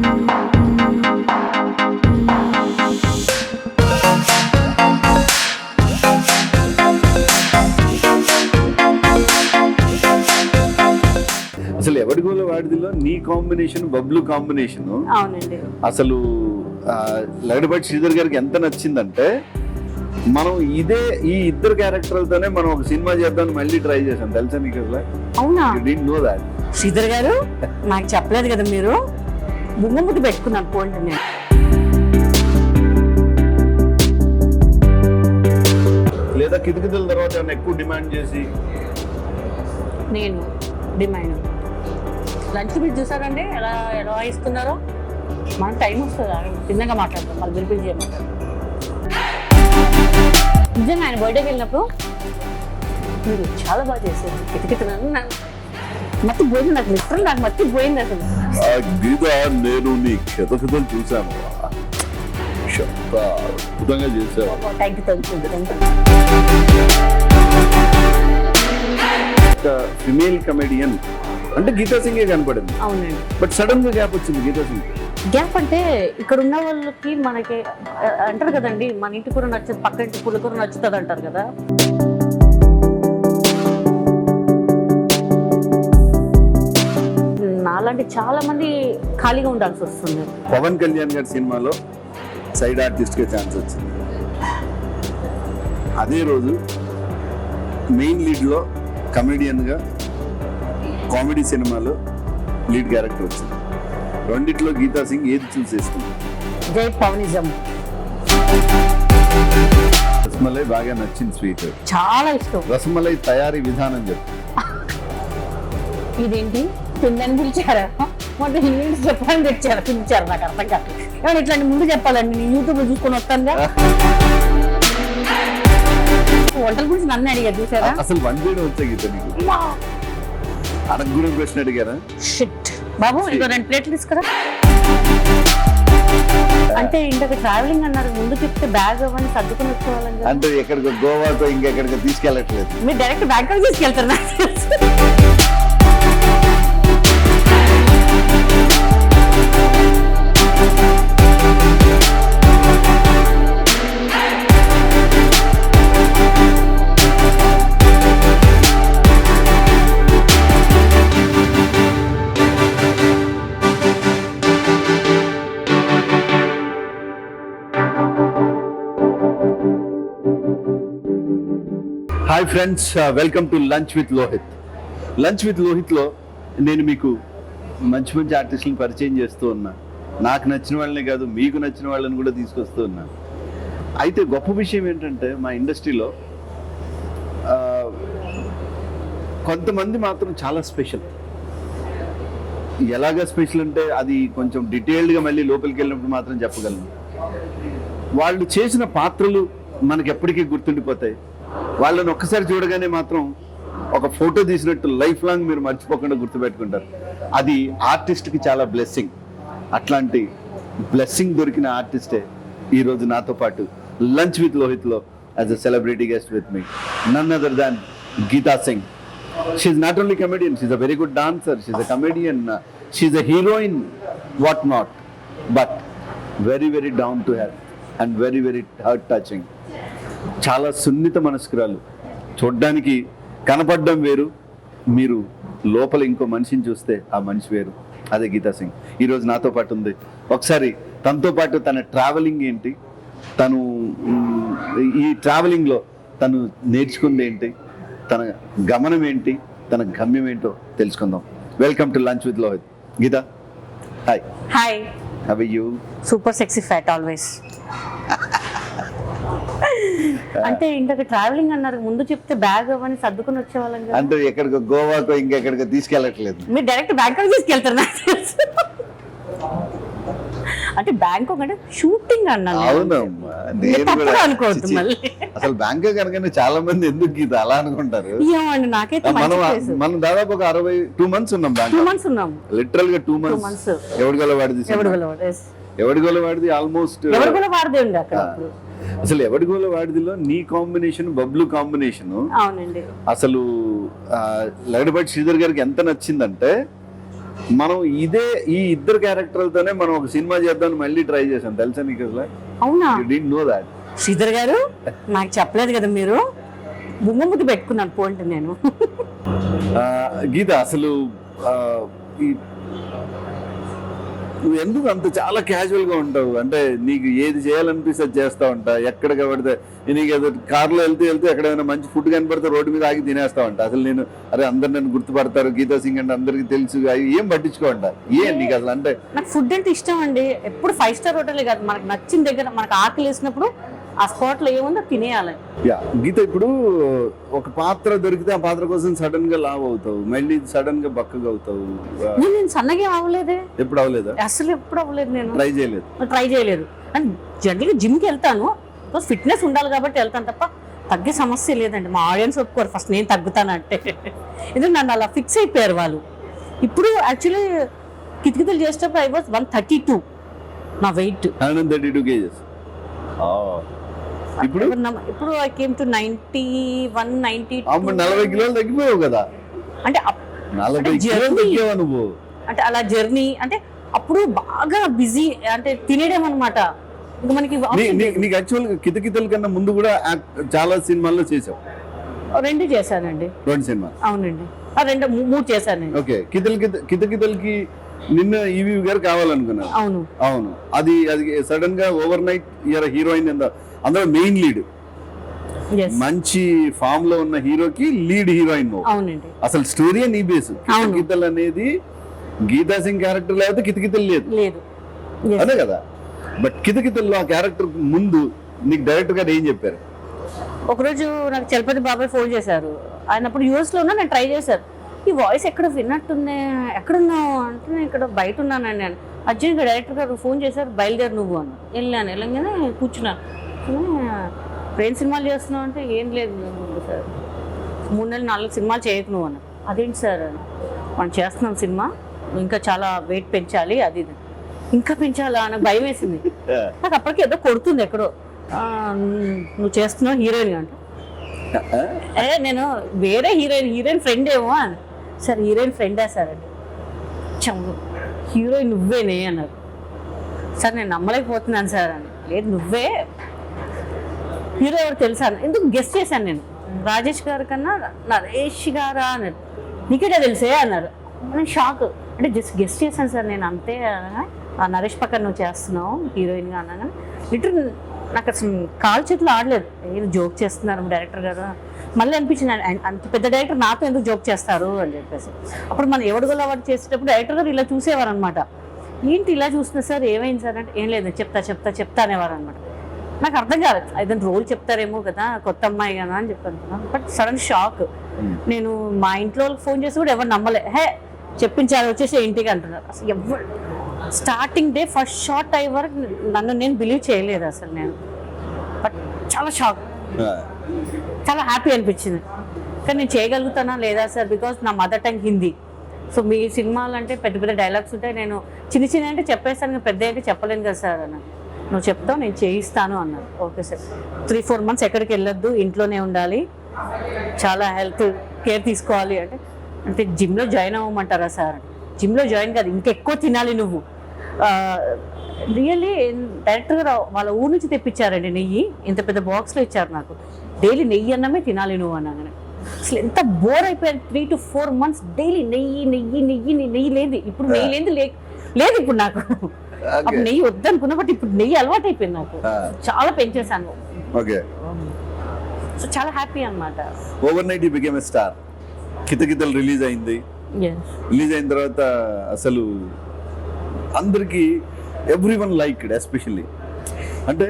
అసలు ఎవడిగోల వాడిదిలో నీ combination Bablu combination అవునండి. అసలు లగడపాటి శ్రీధర్ గారికి ఎంత నచ్చిందంటే మనం ఈ ఇద్దరు క్యారెక్టర్లతోనే మనం ఒక సినిమా చేద్దామని మళ్ళీ ట్రై చేసాం. తెలుసా నీకు అసలు? అవునా? నో దాట్ శ్రీధర్ గారు నాకు చెప్పలేదు కదా మీరు. ముద్దు పెట్టుకున్నాను పోండి. నేను లేదా కితకితల తర్వాత ఏమైనా ఎక్కువ డిమాండ్ చేసి నేను డిమాండ్ లంచ్ మీరు చూసారండి ఎలా ఎలా ఇస్తున్నారో. మనకు టైం వస్తుంది చిన్నగా మాట్లాడతాం, మళ్ళీ బిల్పిల్ చేయమంటారు. నిజంగా ఆయన బర్త్డేకి వెళ్ళినప్పుడు మీరు చాలా బాగా చేశారు. కితకితను మట్టి పోయింది, నాకు లిటరల్ నాకు మట్టి పోయింది అసలు. గీత నేను నీ కితకితలు చూశాను, అద్భుతంగా చేశావు. Thank you. ఫిమేల్ కమెడియన్ అంటే గీతా సింగే కనపడింది. అవునండి. బట్ సడన్ గా గ్యాప్ వచ్చింది గీతా సింగ్. గ్యాప్ అంటే ఇక్కడ ఉన్న వాళ్ళకి మనకి అంటారు కదండి, మన ఇంటి కూర నచ్చదు పక్క ఇంటి పుల్లకూర నచ్చుతుంది అంటారు కదా. నాలాంటి చాలా మంది ఖాళీగా ఉండాల్సి వస్తుంది. పవన్ కళ్యాణ్ గారి సినిమాలో సైడ్ ఆర్టిస్ట్ గా ఛాన్స్ వచ్చింది. అదే రోజు మెయిన్ లీడ్ లో కమెడియన్ గా కామెడీ సినిమాలో లీడ్ క్యారెక్టర్ వచ్చింది. రెండిట్లో గీతా సింగ్ ఏది చూస్ చేసుకుంది? జై పవనిజం. రసమలై బాగా నచ్చింది, స్వీట్ చాలా ఇష్టం. రసమలై తయారీ విధానం చెప్పు. ఇదేంటి తిందని పిలిచారా? మొత్తం ఇంగ్లీష్ చెప్పాలని పిలిచారు. నాకు అర్థం కాదు. ఏమన్నా ఇట్లాంటి ముందు చెప్పాలండి, నేను యూట్యూబ్ లో చూసుకొని వస్తానుగా. వంటల గురించి నన్ను అడిగారు చూసారా? అసలు వన్ చేయడం వచ్చా గీత నీకు? అడగూడని ప్రశ్న అడిగారా? షిట్ బాబు, ఇంకో 2 ప్లేట్లు తీసుకురా. అంటే ఇంకొక ట్రావెలింగ్ అన్నారు, ముందు చెప్తే బ్యాగ్ అవన్నీ సర్దుకుని వచ్చేవాళ్ళం. అంటే ఎక్కడికో గోవాతో ఇంకెక్కడికో తీసుకెళ్ళట్లేదు, మీరు డైరెక్ట్ బ్యాంకాక్ తీసుకెళ్తారు నాకు తెలుసు. Hi friends, welcome to lunch with Lohit. Lunch with లోహిత్లో నేను మీకు మంచి మంచి ఆర్టిస్టులను పరిచయం చేస్తూ ఉన్నా. నాకు నచ్చిన వాళ్ళనే కాదు, మీకు నచ్చిన వాళ్ళని కూడా తీసుకొస్తూ ఉన్నా. అయితే గొప్ప విషయం ఏంటంటే మా ఇండస్ట్రీలో కొంతమంది మాత్రం చాలా స్పెషల్. ఎలాగా స్పెషల్ అంటే అది కొంచెం డీటెయిల్డ్గా మళ్ళీ లోపలికి వెళ్ళినప్పుడు మాత్రం చెప్పగలను. వాళ్ళు చేసిన పాత్రలు మనకి ఎప్పటికీ గుర్తుండిపోతాయి. వాళ్ళని ఒక్కసారి చూడగానే మాత్రం ఒక ఫోటో తీసినట్టు లైఫ్ లాంగ్ మీరు మర్చిపోకుండా గుర్తుపెట్టుకుంటారు. అది ఆర్టిస్ట్కి చాలా బ్లెస్సింగ్. అట్లాంటి బ్లెస్సింగ్ దొరికిన ఆర్టిస్టే ఈరోజు నాతో పాటు లంచ్ విత్ లోహిత్లో as a celebrity guest with me, none other than Geeta Singh. She's not only comedian, she's a very good dancer, she's a comedian, she's a heroine, what not, but very very down to earth and very very heart touching. చాలా సున్నిత మనస్కురాలు. చూడ్డానికి కనపడడం వేరు, మీరు లోపల ఇంకో మనిషిని చూస్తే ఆ మనిషి వేరు. అదే గీతా సింగ్ ఈరోజు నాతో పాటు ఉంది. ఒకసారి తనతో పాటు తన ట్రావెలింగ్ ఏంటి, తను ఈ ట్రావెలింగ్లో తను నేర్చుకుంది ఏంటి, తన గమనం ఏంటి, తన గమ్యం ఏంటో తెలుసుకుందాం. Welcome to lunch with Lohith. Geetha, hi. Hi, how are you? Super sexy fat always. అంటే ఇంకొక ట్రావెలింగ్ అన్నారు, ముందు చెప్తే బ్యాగ్ అవన్నీ సర్దుకుని వచ్చేవాళ్ళం. అంటే ఎక్కడికో గోవాకో ఇంకెక్కడికో తీసుకెళ్ళట్లేదు, మీరు డైరెక్ట్ బ్యాంకాక్ తీసుకెళ్తారు నాకు తెలుసు. అంటే బ్యాంకాక్ అంటే షూటింగ్ అన్నాను. అవునమ్మా, నేను కూడా అనుకోవద్దు మళ్ళీ. అసలు బ్యాంకాక్ అనగానే చాలా మంది ఎందుకు గీత అలా అనుకుంటారు. ఏమండి నాకైతే మనం దాదాపు ఒక 2 months ఉన్నాం బ్యాంకాక్. 2 months ఉన్నాం, లిటరల్ గా 2 months. ఎవడిగోల వాడిది ఆల్మోస్ట్ వాడిదే ఉండే అక్కడ. అసలు ఎవడిగోల వాడిదిలో నీ కాంబినేషన్ బబ్లు కాంబినేషన్. అవునండి. అసలు లగడపాటి శ్రీధర్ గారికి ఎంత నచ్చిందంటే మనం ఈ ఇద్దరు క్యారెక్టర్లతోనే మనం ఒక సినిమా చేద్దాం మళ్ళీ ట్రై చేసాం, తెలుసా నీకు అసలు? అవునా? You didn't know that. Sridhar గారు నాకు చెప్పలేదు కదా మీరు. బుమ్మముద్దు పెట్టుకున్నాను పోండి నేను. గీత అసలు నువ్వు ఎందుకు అంత చాలా క్యాజువల్ గా ఉంటావు? అంటే నీకు ఏది చేయాలనిపిస్తే అది చేస్తా ఉంటా, ఎక్కడికి పడితే నీకు ఏదో కార్లో వెళ్తూ ఎక్కడైనా మంచి ఫుడ్ కనపడితే రోడ్డు మీద ఆగి తినేస్తా ఉంటా. అసలు నేను అరే అందరు నన్ను గుర్తుపడతారు, గీతా సింగ్ అంటే అందరికి తెలుసు, ఏం పట్టించుకోంట ఏం నీకు అసలు? అంటే నాకు ఫుడ్ అంటే ఇష్టం అండి. ఎప్పుడు 5 స్టార్ హోటలే కాదు, మనకు నచ్చిన దగ్గర మనకు ఆకలి వేసినప్పుడు ఆ స్పాట్ లో ఏముందో తినేయాలి. గీత ఇప్పుడు ఒక పాత్ర దొరికితే ఆ పాత్ర కోసం సడన్ గా లావ్ అవుతావు, మళ్ళీ సడన్ గా బక్కగా అవుతావు. నేను సన్నగా అవ్వలేదే, ఎప్పుడు అవ్వలేదా? అసలు ఎప్పుడు అవ్వలేదు, నేను ట్రై చేయలేదు. అండ్ జనరల్గా జిమ్కి వెళ్తాను, ఫిట్నెస్ ఉండాలి కాబట్టి వెళ్తాను తప్ప తగ్గే సమస్య లేదండి. మా ఆడియన్స్ ఒప్పుకోరు ఫస్ట్ నేను తగ్గుతానంటే, ఎందుకంటే నన్ను అలా ఫిక్స్ అయిపోయారు వాళ్ళు. ఇప్పుడు యాక్చువల్లీ కితకితలు చేసేటప్పుడు ఐ వాజ్ 132 నా వెయిట్. 132 kgs. ఇప్పుడు ఐ కేమ్ టు 91, 92. 40 కిలోలు తగ్గిపోయావు కదా. అంటే 40 కిలోలు తగ్గావా నువ్వు? అంటే అలా జర్నీ, అంటే అప్పుడు బాగా బిజీ, అంటే తినేయడం అనమాట. ఇంకా మనకి నీకు యాక్చువల్ కితకితల కన్నా ముందు కూడా చాలా సినిమాల్లో చేసావు. 2 చేశానండి. 2 సినిమా? అవునండి, 3 చేశాను. ఓకే. కితకితలకి నిన్న ఈవీ గారు కావాలనుకున్నారు. అవును. అది సడన్ గా ఓవర్ నైట్ హీరోయిన్ అందులో మెయిన్ లీడ్, మంచి ఫామ్ లో ఉన్న హీరోకి లీడ్ హీరోయిన్. అసలు స్టోరీ నీ బేస్. కితకితలు అనేది గీతా సింగ్ క్యారెక్టర్ లేకపోతే కితకితలు లేదు, అదే కదా. బట్ కితకితల్లో ఆ క్యారెక్టర్ ముందు నీకు డైరెక్టర్ గారు ఏం చెప్పారు? ఒకరోజు నాకు చలపతి బాబాయ్ ఫోన్ చేశారు. ఆయన అప్పుడు యూఎస్ లో ఉన్నా, నేను ట్రై చేశాను. ఈ వాయిస్ ఎక్కడ విన్నట్టుంది, ఎక్కడున్నావు అంటే నేను ఇక్కడ బయట ఉన్నానండి అని. అర్జున్ డైరెక్టర్ గారు ఫోన్ చేశారు, బయలుదేరు నువ్వు అని. వెళ్ళగానే కూర్చున్నాను. ఏం సినిమాలు చేస్తున్నావు అంటే ఏం లేదు సార్, 3 నెలలు 4 సినిమాలు చేయకు నువ్వు అన్న. అదేంటి సార్ అని, మనం చేస్తున్నాం సినిమా, ఇంకా చాలా వెయిట్ పెంచాలి, అది ఇంకా పెంచాలా నాకు భయం వేసింది. నాకు అప్పటికి ఏదో కొడుతుంది ఎక్కడో, నువ్వు చేస్తున్నావు హీరోయిన్ అంటే. నేను వేరే హీరోయిన్ ఫ్రెండ్ ఏమో అని. సార్ హీరోయిన్ ఫ్రెండా సార్ అంటే, హీరోయిన్ నువ్వేనే అన్నారు. సార్ నేను నమ్మలేకపోతున్నాను సార్ అని. లేదు నువ్వే, హీరో ఎవరు తెలుసా? ఎందుకు గెస్ట్ చేశాను నేను, రాజేష్ గారి కన్నా నరేష్ గారా అన్నారు. నీకేటా తెలిసే అన్నారు. నేను షాక్, అంటే జస్ట్ గెస్ట్ చేశాను సార్ నేను అంతే అనగా, ఆ నరేష్ పక్కన నువ్వు చేస్తున్నావు హీరోయిన్గా అన్నాను. లిటరల్ నాకు అసలు కాలు చేతులు ఆడలేదు, ఏదో జోక్ చేస్తున్నారు డైరెక్టర్ గారు. మళ్ళీ అనిపించింది అంత పెద్ద డైరెక్టర్ నాతో ఎందుకు జోక్ చేస్తారు అని చెప్పేసి. అప్పుడు మనం ఎవడుగోలు అవార్డు చేసేటప్పుడు డైరెక్టర్ గారు ఇలా చూసేవారు అనమాట. ఏంటి ఇలా చూస్తున్నా సార్, ఏమైంది సార్ అంటే, ఏం లేదు చెప్తా అనేవారు అనమాట. నాకు అర్థం కాలేదు, ఏదైనా రోల్ చెప్తారేమో కదా, కొత్త అమ్మాయి కదా అని చెప్పాను. But sudden shock. నేను మా ఇంట్లో వాళ్ళకి ఫోన్ చేసి కూడా ఎవరు నమ్మలే. చెప్పించారు వచ్చేసి ఇంటికి అంటున్నారు. అసలు ఎవరు స్టార్టింగ్ డే ఫస్ట్ షాట్ అయ్యే వరకు నన్ను నేను బిలీవ్ చేయలేదు అసలు నేను. బట్ చాలా షాక్, చాలా హ్యాపీ అనిపించింది. కానీ నేను చేయగలుగుతానా లేదా సార్, బికాజ్ నా మదర్ టంగ్ హిందీ. సో మీ సినిమాలు అంటే పెద్ద పెద్ద డైలాగ్స్ ఉంటాయి, నేను చిన్న అంటే చెప్పేస్తాను, పెద్ద అంటే చెప్పలేను కదా సార్ అన్న. నువ్వు చెప్తావు, నేను చేయిస్తాను అన్నారు. Okay sir. 3-4 months ఎక్కడికి వెళ్ళొద్దు, ఇంట్లోనే ఉండాలి, చాలా హెల్త్ కేర్ తీసుకోవాలి అంటే జిమ్లో జాయిన్ అవ్వమంటారా సార్? జిమ్లో జాయిన్ కాదు, ఇంకెక్కువ తినాలి నువ్వు. రియల్లీ డైరెక్టర్ గారు వాళ్ళ ఊరు నుంచి తెప్పించారండి నెయ్యి, ఇంత పెద్ద బాక్స్లో ఇచ్చారు నాకు. డైలీ నెయ్యి అన్నమే తినాలి నువ్వు అన్నాను. అసలు ఎంత బోర్ అయిపోయాను. 3 to 4 months డైలీ నెయ్యి లేదు. ఇప్పుడు నెయ్యి లేదు ఇప్పుడు నాకు. అప్పుడు నెయ్యి వద్దనుకున్నా, బట్ ఇప్పుడు నెయ్యి అలవాటు అయిపోయింది నాకు, చాలా పెంచేసాను. సో చాలా హ్యాపీ అన్నమాట. Over night you became a star. Kithakithalu release అయింది. రిలీజ్ అయిన తర్వాత అసలు అందరికి ఎవ్రీవన్ లైక్డ్, ఎస్పెషల్లీ అంటే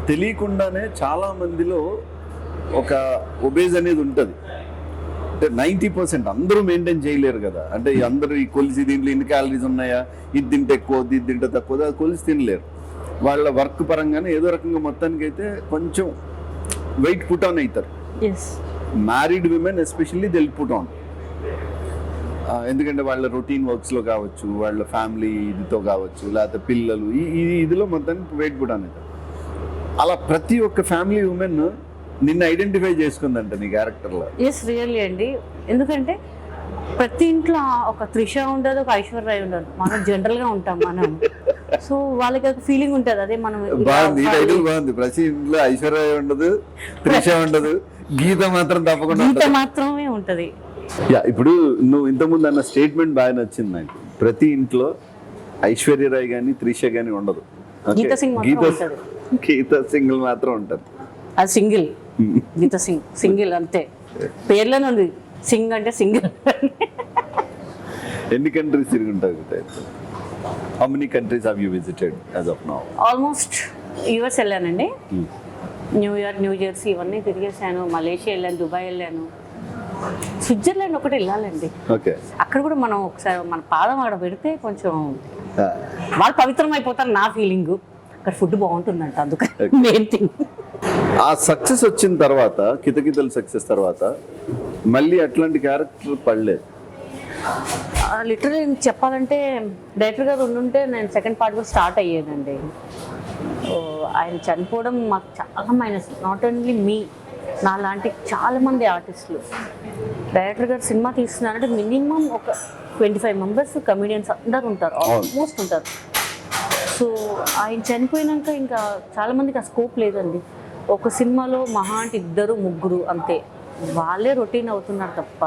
తెలియకుండానే చాలా మందిలో ఒక ఒబేజ్ అనేది ఉంటుంది. అంటే 90% అందరూ మెయింటైన్ చేయలేరు కదా. అంటే అందరూ ఈ కొలిసి దీంట్లో ఇన్ని క్యాలరీస్ ఉన్నాయా, ఇది తింటే ఎక్కువ, ఇది తింటే తక్కువ, అది కొలిసి తినలేరు. వాళ్ళ వర్క్ పరంగానే ఏదో రకంగా మొత్తానికి అయితే కొంచెం వెయిట్ పుట్ ఆన్ అవుతారు. Married women especially they will put on. ఎందుకంటే వాళ్ళ రొటీన్ వర్క్స్లో కావచ్చు, వాళ్ళ ఫ్యామిలీ ఇదితో కావచ్చు, లేకపోతే పిల్లలు ఇదిలో మొత్తానికి వెయిట్ పుట్ ఆన్ అవుతారు. అలా ప్రతి ఒక్క ఫ్యామిలీ ఉమెన్ నిన్ను ఐడెంటిఫై చేసుకుందంట నీ క్యారెక్టర్లో. ఎస్ రియల్లీ అండి. ఎందుకంటే ప్రతి ఇంట్లో ఒక త్రిష ఉండదు, ఒక ఐశ్వర్య ఉండదు. మనం జనరల్ గా ఉంటాం మనం. సో వాళ్ళకి ఒక ఫీలింగ్ ఉంటుంది, అదే మనం ఇలా బాగుంది, ఈ అవ్వాలి. టైటిల్ బాగుంది. ప్రతి ఇంట్లో ఐశ్వర్య ఉండదు, త్రిష ఉండదు, గీత మాత్రం తప్పకుండా గీత ఉంటది. మాత్రమే ఉంటది. యా, ఇప్పుడు నువ్వు ఇంతకుముందు అన్న స్టేట్మెంట్ బాగా నచ్చింది నాకు. ప్రతి ఇంట్లో ఐశ్వర్యరాయ్ గాని త్రిష గాని ఉండదు. Okay? గీతా సింగ్ మాత్రం ఉంటది. గీతా సింగిల్ మాత్రం ఉంటారు. అది సింగిల్, గీత సింగ్ సింగిల్ అంతే, పేర్లోనే ఉంది సింగ్ అంటే సింగిల్. ఎన్ని కంట్రీస్ తిరిగి ఉంటారు? How many countries have you visited as of now? Almost US వెళ్ళానండి, న్యూయార్క్, న్యూ జెర్సీ ఇవన్నీ తిరిగేసాను. మలేషియా వెళ్ళాను, దుబాయ్ వెళ్ళాను, స్విట్జర్లాండ్ ఒకటి వెళ్ళాలండి. ఓకే. అక్కడ కూడా మనం ఒకసారి మన పాదం ఆడ పెడితే కొంచెం వాళ్ళు పవిత్రం అయిపోతారు నా ఫీలింగ్. అక్కడ ఫుడ్ బాగుంటుందంట, అందుకని మెయిన్ థింగ్. ఆ సక్సెస్ వచ్చిన తర్వాత, కితకితల సక్సెస్ తర్వాత మళ్ళీ అట్లాంటి క్యారెక్టర్ పడలేదు. లిటరలీ చెప్పాలంటే డైరెక్టర్ గారు ఉండుంటే నేను సెకండ్ పార్ట్ కూడా స్టార్ట్ అయ్యేదండి. ఆయన చనిపోవడం మాకు చాలా మైనస్. నాట్ ఓన్లీ మీ, నా లాంటి చాలామంది ఆర్టిస్టులు. డైరెక్టర్ గారు సినిమా తీస్తున్నారంటే మినిమం ఒక 25 మెంబర్స్ కమెడియన్స్ అందరు ఉంటారు, ఆల్మోస్ట్ ఉంటారు. సో ఆయన చనిపోయినాక ఇంకా చాలామందికి ఆ స్కోప్ లేదండి. ఒక సినిమాలో మహా అంటే 2, 3 అంతే, వాళ్ళే రొటీన్ అవుతున్నారు తప్ప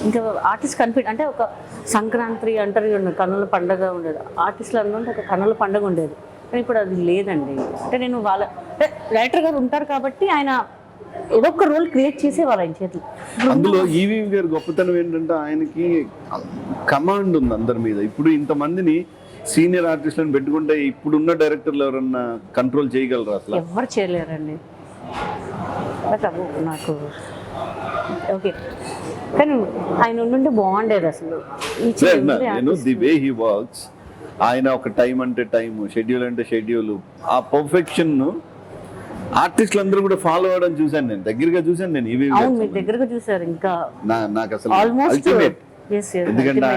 ఇంకా ఆర్టిస్ట్ అంటే ఒక సంక్రాంతి అంటారు, కన్నుల పండగ ఉండేది. ఆర్టిస్టులు అనుకుంటే ఒక కన్నుల పండగ ఉండేది, కానీ ఇప్పుడు అది లేదండి. అంటే నేను డైరెక్టర్ గారు ఉంటారు కాబట్టి ఆయన ఏదో ఒక రోల్ క్రియేట్ చేసేవారు ఆయన చేతులు. అందులో ఈవీ గారి గొప్పతనం ఏంటంటే ఆయనకి కమాండ్ ఉంది అందరి మీద. ఇప్పుడు ఇంతమందిని సీనియర్ ఆర్టిస్టులను పెట్టుకుంటే ఇప్పుడున్న డైరెక్టర్లు ఎవరన్నా కంట్రోల్ చేయగలరు? అసలు ఎవరు చేయలేరండి. నాకు ఓకే, కానీ ఆయన ఉండుంటే బాగుండేది అసలు. ది వే హీ వర్క్స్, ఆయన ఒక టైం అంటే టైం, షెడ్యూల్ అంటే షెడ్యూల్, ఆ పర్ఫెక్షన్ ఆర్టిస్టులు అందరూ కూడా ఫాలో అవ్వడం చూశాను నేను, దగ్గరగా చూశాను నేను. ఈవీ అవును, మీరు దగ్గరగా చూసారు. ఇంకా నాకు అసలు ఆల్మోస్ట్ అల్టిమేట్. ఎందుకంటే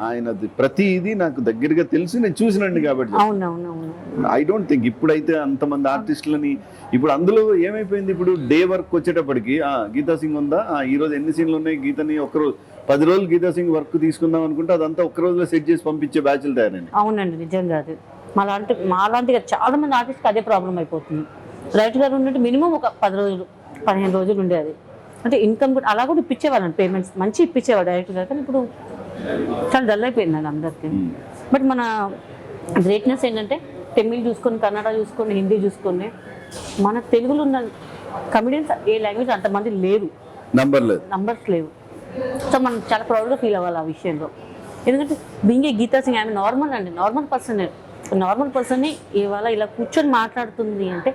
ఆయన ప్రతి ఇది నాకు దగ్గరగా తెలుసు, నేను చూసినండి కాబట్టి. అవునవునవును. ఐ డోంట్ థింక్ ఇప్పుడైతే అంతమంది ఆర్టిస్టులని, ఇప్పుడు అందులో ఏమైపోయింది, ఇప్పుడు డే వర్క్ వచ్చేటప్పటికి గీతా సింగ్ ఉందా, ఈ రోజు ఎన్ని సీన్లు ఉన్నాయి, గీతని ఒకరోజు 10 రోజులు గీతా సింగ్ వర్క్ తీసుకుందాం అనుకుంటే అదంతా ఒక్క రోజులో సెట్ చేసి పంపించే బ్యాచ్లు తయారండి. అవునండి, నిజంగా అది మాలాంటి చాలా మంది ఆర్టిస్ట్కి అదే ప్రాబ్లం అయిపోతుంది. రైట్ గారు ఉన్నట్టు మినిమం ఒక 10 రోజులు 15 రోజులు ఉండేది. అంటే ఇన్కమ్ కూడా అలా కూడా ఇప్పించేవాళ్ళండి, పేమెంట్స్ మంచి ఇప్పించేవాడు డైరెక్టర్ గారు. కానీ ఇప్పుడు చాలా డల్ అయిపోయిందండి అందరికీ. బట్ మన గ్రేట్నెస్ ఏంటంటే తమిళ్ చూసుకొని, కన్నడ చూసుకొని, హిందీ చూసుకొని, మన తెలుగులో ఉన్న కమెడియన్స్ ఏ లాంగ్వేజ్ అంతమంది లేరు, నంబర్స్ లేవు. సో మనం చాలా ప్రౌడ్గా ఫీల్ అవ్వాలి ఆ విషయంలో. ఎందుకంటే బీయింగ్ ఏ గీతా సింగ్ ఆమె నార్మల్ అండి, నార్మల్ పర్సన్ని ఇవాళ ఇలా కూర్చొని మాట్లాడుతుంది అంటే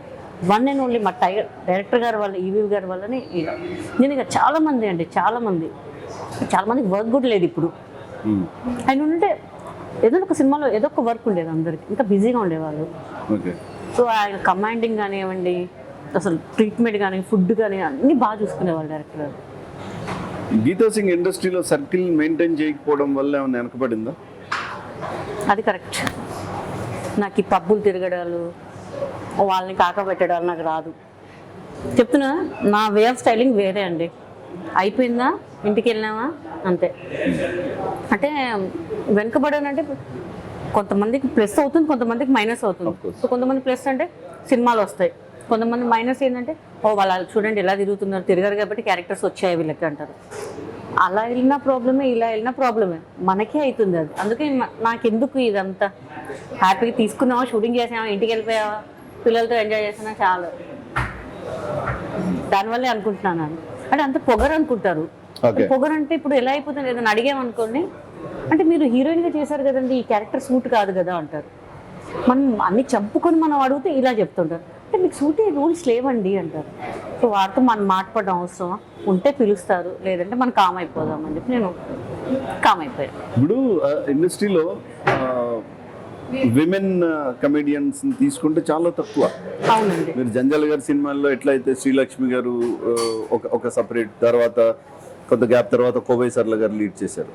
వన్ అండ్ ఓన్లీ మా డైరెక్టర్ గారు వల్ల, ఈవీ గారి వల్లనే. నేను ఇక చాలామందికి వర్క్ కూడా లేదు ఇప్పుడు. ఆయన ఉంటే ఏదో ఒక సినిమాలో ఏదో ఒక వర్క్ ఉండేది అందరికి, ఇంకా బిజీగా ఉండేవాళ్ళు. సో ఆయన కమాండింగ్ కానివ్వండి, అసలు ట్రీట్మెంట్ కానీ, ఫుడ్ కానీ అన్నీ బాగా చూసుకునేవాళ్ళు డైరెక్టర్ గారు. గీతా సింగ్ ఇండస్ట్రీలో సర్కిల్ మెయింటైన్ చేయకపోవడం వల్ల ఏమైనా వెనకబడిందా? అది కరెక్ట్. నాకు ఈ పబ్బులు తిరగడాలు, వాళ్ళని కాకపెట్టడాలు నాకు రాదు. చెప్తున్నా, నా వే ఆఫ్ స్టైలింగ్ వేరే అండి. అయిపోయిందా, ఇంటికి వెళ్ళినామా అంతే. అంటే వెనుకబడానంటే కొంతమందికి ప్లస్ అవుతుంది, కొంతమందికి మైనస్ అవుతుంది. సో కొంతమంది ప్లస్ అంటే సినిమాలు వస్తాయి, కొంతమంది మైనస్ ఏంటంటే వాళ్ళు చూడండి ఎలా తిరగారు కాబట్టి క్యారెక్టర్స్ వచ్చాయి వీళ్ళకి అంటారు. అలా వెళ్ళిన ప్రాబ్లమే, ఇలా వెళ్ళిన ప్రాబ్లమే, మనకే అవుతుంది అది. అందుకే నాకెందుకు ఇదంతా, హ్యాపీగా తీసుకున్నావా, షూటింగ్ చేసావా, ఇంటికి వెళ్ళిపోయావా, పిల్లలతో ఎంజాయ్ చేసినా చాలు, దానివల్లే అనుకుంటున్నాను. అంటే అంత పొగరు అనుకుంటారు. పొగరు అంటే ఇప్పుడు ఎలా అయిపోతుంది, ఏదైనా అడిగామనుకోండి, అంటే మీరు హీరోయిన్గా చేశారు కదండి, ఈ క్యారెక్టర్ సూట్ కాదు కదా అంటారు. మనం అన్ని చంపుకొని మనం అడిగితే ఇలా చెప్తుంటారు, అంటే మీకు సూట్ రూల్స్ లేవండి అంటారు. సో వారితో మనం మాట్లాడడం అవసరం, ఉంటే పిలుస్తారు, లేదంటే మనం కామ్ అయిపోదాం అని చెప్పి నేను కామ్ అయిపోయాను. ఇప్పుడు ఇండస్ట్రీలో విమెన్ కమెడియన్స్ తీసుకుంటే చాలా తక్కువ. అవునండి. మీరు జంజాల గారి సినిమాల్లో ఎట్లయితే శ్రీలక్ష్మి గారు ఒక సపరేట్, తర్వాత కొంత గ్యాప్ తర్వాత కోవై సర్ల గారు లీడ్ చేశారు.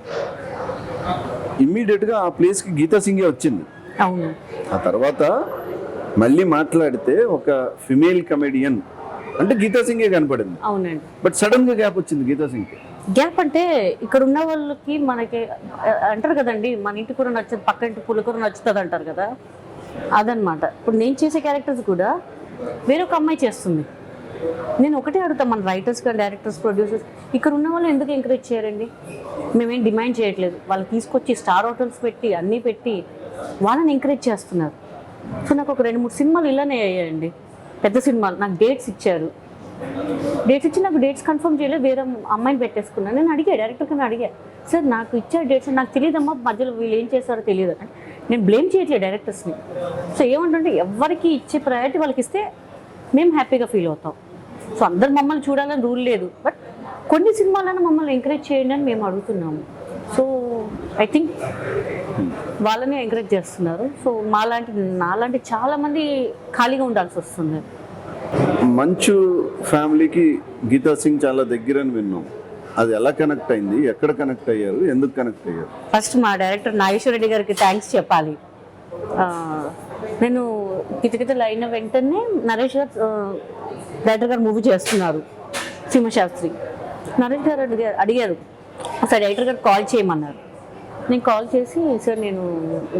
ఇమ్మీడియట్గా ఆ ప్లేస్కి గీతా సింగే వచ్చింది. అవును. ఆ తర్వాత మళ్ళీ మాట్లాడితే ఒక ఫిమేల్ కమెడియన్ అంటే గీతా సింగే కనపడింది. అవునండి. బట్ సడన్ గా గ్యాప్ వచ్చింది గీతా సింగ్. గ్యాప్ అంటే ఇక్కడ ఉన్న వాళ్ళకి మనకి అంటారు కదండి, మన ఇంటి కూర నచ్చదు పక్క ఇంటి పులికూర నచ్చుతుంది అంటారు కదా, అదనమాట. ఇప్పుడు నేను చేసే క్యారెక్టర్స్ కూడా వేరొక అమ్మాయి చేస్తుంది. నేను ఒకటే అడుగుతాను మన రైటర్స్ కానీ డైరెక్టర్స్ ప్రొడ్యూసర్స్, ఇక్కడ ఉన్న వాళ్ళు ఎందుకు ఎంకరేజ్ చేయరండి? మేమేం డిమాండ్ చేయట్లేదు, వాళ్ళు తీసుకొచ్చి స్టార్ హోటల్స్ పెట్టి అన్నీ పెట్టి వాళ్ళని ఎంకరేజ్ చేస్తున్నారు. సో నాకు ఒక 2-3 సినిమాలు ఇలానే అయ్యాయండి, పెద్ద సినిమాలు. నాకు డేట్స్ ఇచ్చారు, డేట్స్ ఇచ్చి నాకు డేట్స్ కన్ఫర్మ్ చేయలేదు, వేరే అమ్మాయిని పెట్టేసుకున్నాను. నేను అడిగా డైరెక్టర్ కన్నా అడిగా, సార్ నాకు ఇచ్చారు డేట్స్, నాకు తెలియదమ్మా మధ్యలో వీళ్ళు ఏం చేస్తారో తెలియదు అని. నేను బ్లేమ్ చేయట్లేదు డైరెక్టర్స్ని. సో ఏమంటుంటే ఎవరికి ఇచ్చే ప్రయారిటీ వాళ్ళకి ఇస్తే మేము హ్యాపీగా ఫీల్ అవుతాం. సో అందరు మమ్మల్ని చూడాలని రూల్ లేదు, బట్ కొన్ని సినిమాలను మమ్మల్ని ఎంకరేజ్ చేయండి అని మేము అడుగుతున్నాము. సో ఐ థింక్ వాళ్ళని ఎంకరేజ్ చేస్తున్నారు. సో నాలాంటి చాలామంది ఖాళీగా ఉండాల్సి వస్తుంది. మంచు ఫ్యామిలీకి గీతా సింగ్ చాలా దగ్గర అని విన్నాం. అది ఎలా కనెక్ట్ అయింది, ఎక్కడ కనెక్ట్ అయ్యారు, ఎందుకు కనెక్ట్ అయ్యారు? ఫస్ట్ మా డైరెక్టర్ నాగేశ్వర రెడ్డి గారికి థ్యాంక్స్ చెప్పాలి. నేను కితకితలు అయిన వెంటనే నరేష్ గారు డైరెక్టర్ గారు మూవీ చేస్తున్నారు సింహశాస్త్రి. నరేష్ గారు అడిగారు ఒకసారి డైరెక్టర్ గారు కాల్ చేయమన్నారు. నేను కాల్ చేసి సార్ నేను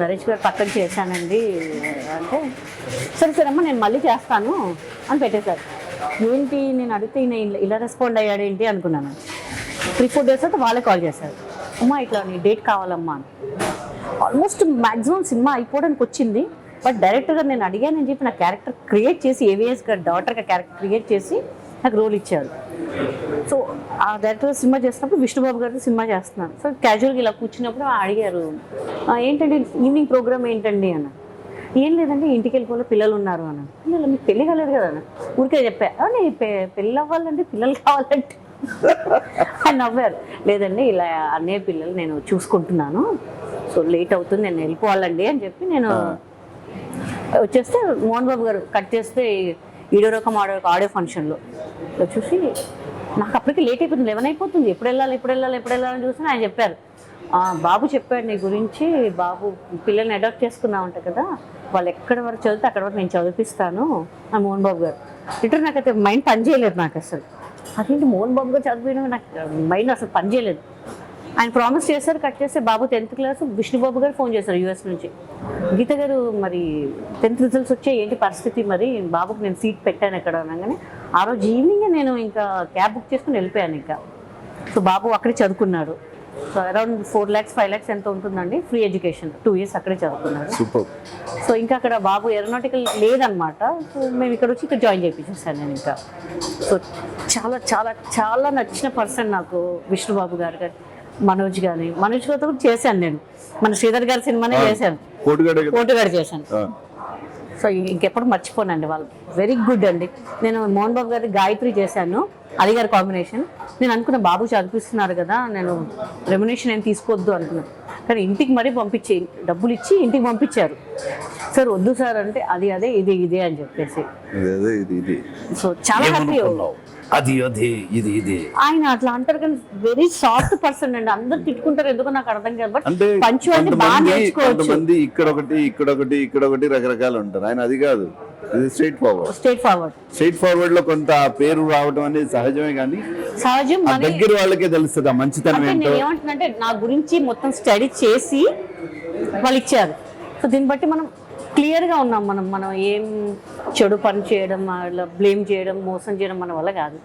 నరేష్ గారు పక్కన చేశానండి అంటే, సరే సరే అమ్మ నేను మళ్ళీ చేస్తాను అని పెట్టేశారు. ఏంటి నేను అడిగితే ఈయన ఇలా రెస్పాండ్ అయ్యాడు ఏంటి అనుకున్నాను. 3-4 days తర్వాత వాళ్ళే కాల్ చేశారు, అమ్మా ఇట్లా నీ డేట్ కావాలమ్మా అని. ఆల్మోస్ట్ మ్యాక్సిమం సినిమా అయిపోవడానికి వచ్చింది, బట్ డైరెక్టర్ గారు నేను అడిగానని చెప్పి నా క్యారెక్టర్ క్రియేట్ చేసి ఏవిఎస్ గారి డాటర్గా క్యారెక్టర్ క్రియేట్ చేసి నాకు రోల్ ఇచ్చారు. సో ఆ డైరెక్టర్ సినిమా చేస్తున్నప్పుడు విష్ణుబాబు గారితో సినిమా చేస్తున్నాను. సో క్యాజువల్గా ఇలా కూర్చున్నప్పుడు అడిగారు, ఏంటండి ఈవినింగ్ ప్రోగ్రామ్ ఏంటండి అన్న. ఏం లేదండి ఇంటికి వెళ్ళిపోలే పిల్లలు ఉన్నారు అన్న. పిల్లలు మీకు పెళ్ళి కాలేదు కదా అన్న. ఊరికే చెప్పా, నేను పెళ్ళి అవ్వాలంటే పిల్లలు కావాలంటే అని నవ్వారు. లేదండి ఇలా అన్నయ్య పిల్లలు నేను చూసుకుంటున్నాను, సో లేట్ అవుతుంది నేను వెళ్ళిపోవాలండి అని చెప్పి నేను వచ్చేస్తే మోహన్ బాబు గారు కట్ చేస్తే ఈడో రకం ఆడియో ఫంక్షన్లో చూసి నాకు అప్పటికి లేట్ అయిపోతుంది, 11 అయిపోతుంది, ఎప్పుడు వెళ్ళాలని చూసి ఆయన చెప్పారు, బాబు చెప్పాడు నీ గురించి, బాబు పిల్లల్ని అడాప్ట్ చేసుకున్నామంట కదా, వాళ్ళు ఎక్కడి వరకు చదివితే అక్కడ వరకు నేను చదివిస్తాను అని మోహన్ బాబు గారు. రిటర్న్ నాకైతే మైండ్ పనిచేయలేదు నాకు అసలు. అదేంటి మోహన్ బాబు గారు చదివిన నాకు మైండ్ అసలు పనిచేయలేదు. ఆయన ప్రామిస్ చేశారు, కట్ చేస్తే బాబు 10th క్లాస్. విష్ణుబాబు గారు ఫోన్ చేశారు యూఎస్ నుంచి, గీత గారు మరి 10th రిజల్ట్స్ వచ్చాయి ఏంటి పరిస్థితి, మరి బాబుకి నేను సీట్ పెట్టాను ఎక్కడ అనగానే ఆ రోజు ఈవినింగ్ నేను ఇంకా క్యాబ్ బుక్ చేసుకుని వెళ్ళిపోయాను ఇంకా. సో బాబు అక్కడే చదువుకున్నాడు. సో అరౌండ్ 4 lakhs 5 lakhs ఎంత ఉంటుందండి ఫ్రీ ఎడ్యుకేషన్, 2 years అక్కడే చదువుకున్నాడు. సూపర్. సో ఇంకా అక్కడ బాబు ఏరోనాటికల్ లేదనమాట. సో మేము ఇక్కడ వచ్చి ఇక్కడ జాయిన్ చేయించేసాను నేను ఇంకా. సో చాలా చాలా చాలా నచ్చిన పర్సన్ నాకు విష్ణుబాబు గారు కానీ మనోజ్ గారితో కూడా చేశాను నేను. మన శ్రీధర్ గారి సినిమానే చేశాను, కోటుగాడు చేశాను. సో ఇంకెప్పుడు మర్చిపోనండి, వాళ్ళు వెరీ గుడ్ అండి. నేను మోహన్ బాబు గారి గాయత్రి చేశాను, అది గారి కాంబినేషన్. నేను అనుకున్న బాబు చదివిస్తున్నారు కదా, నేను రెమ్యునేషన్ ఏం తీసుకోవద్దు అనుకున్నాను, కానీ ఇంటికి మరీ పంపించి డబ్బులు ఇచ్చి ఇంటికి పంపించారు. సార్ వద్దు సార్ అంటే అది అదే ఇదే అని చెప్పేసి. సో చాలా హ్యాపీ. అది ఇది ఆయన అట్లా అంటారు కానీ వెరీ సాఫ్ట్ పర్సన్ అండి. అందరు తిట్టుకుంటారు ఎందుకో నాకు అర్థం కాదు, బట్ పంచువాలిటీ బాగా నేర్చుకోవచ్చు. ఇక్కడ రకరకాలు ఉంటారు, ఆయన అది కాదు, ఇది స్ట్రైట్ ఫార్వర్డ్ లో కొంత పేరు రావడం అనేది సహజమే, కానీ సహజం దగ్గర వాళ్ళకే తెలుస్తుంది ఆ మంచితనం ఏంటో. నేను ఏమంటున్నానంటే నా గురించి మొత్తం స్టడీ చేసి వాళ్ళు ఇచ్చారు. సో దీన్ని బట్టి మనం క్లియర్గా ఉన్నాం, మనం ఏం చెడు పని చేయడం, అలా బ్లేమ్ చేయడం, మోసం చేయడం మన వల్ల కాదు.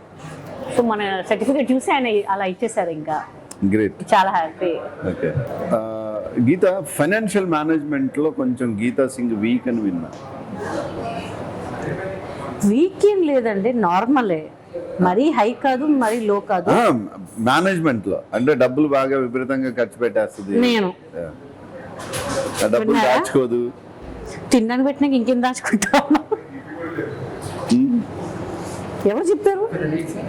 సో మన సర్టిఫికేట్ చూసి ఆయన అలా ఇచ్చేసారు, ఇంకా గ్రేట్, చాలా హ్యాపీ. ఓకే. గీత ఫైనాన్షియల్ మేనేజ్మెంట్ లో కొంచెం గీతా సింగ్ వీక్ అని విన్నా. వీక్ ఏం లేదండి, నార్మలే, మరీ హై కాదు మరీ లో కాదు. మేనేజ్మెంట్ లో అంటే డబ్బులు బాగా విపరీతంగా ఖర్చు పెట్టేస్తుంది, నేను డబ్బులు దాచుకోదు. తినడానికి పెట్టినాక ఇంకేం దాచుకుంటాను, ఎవరు చెప్పారు?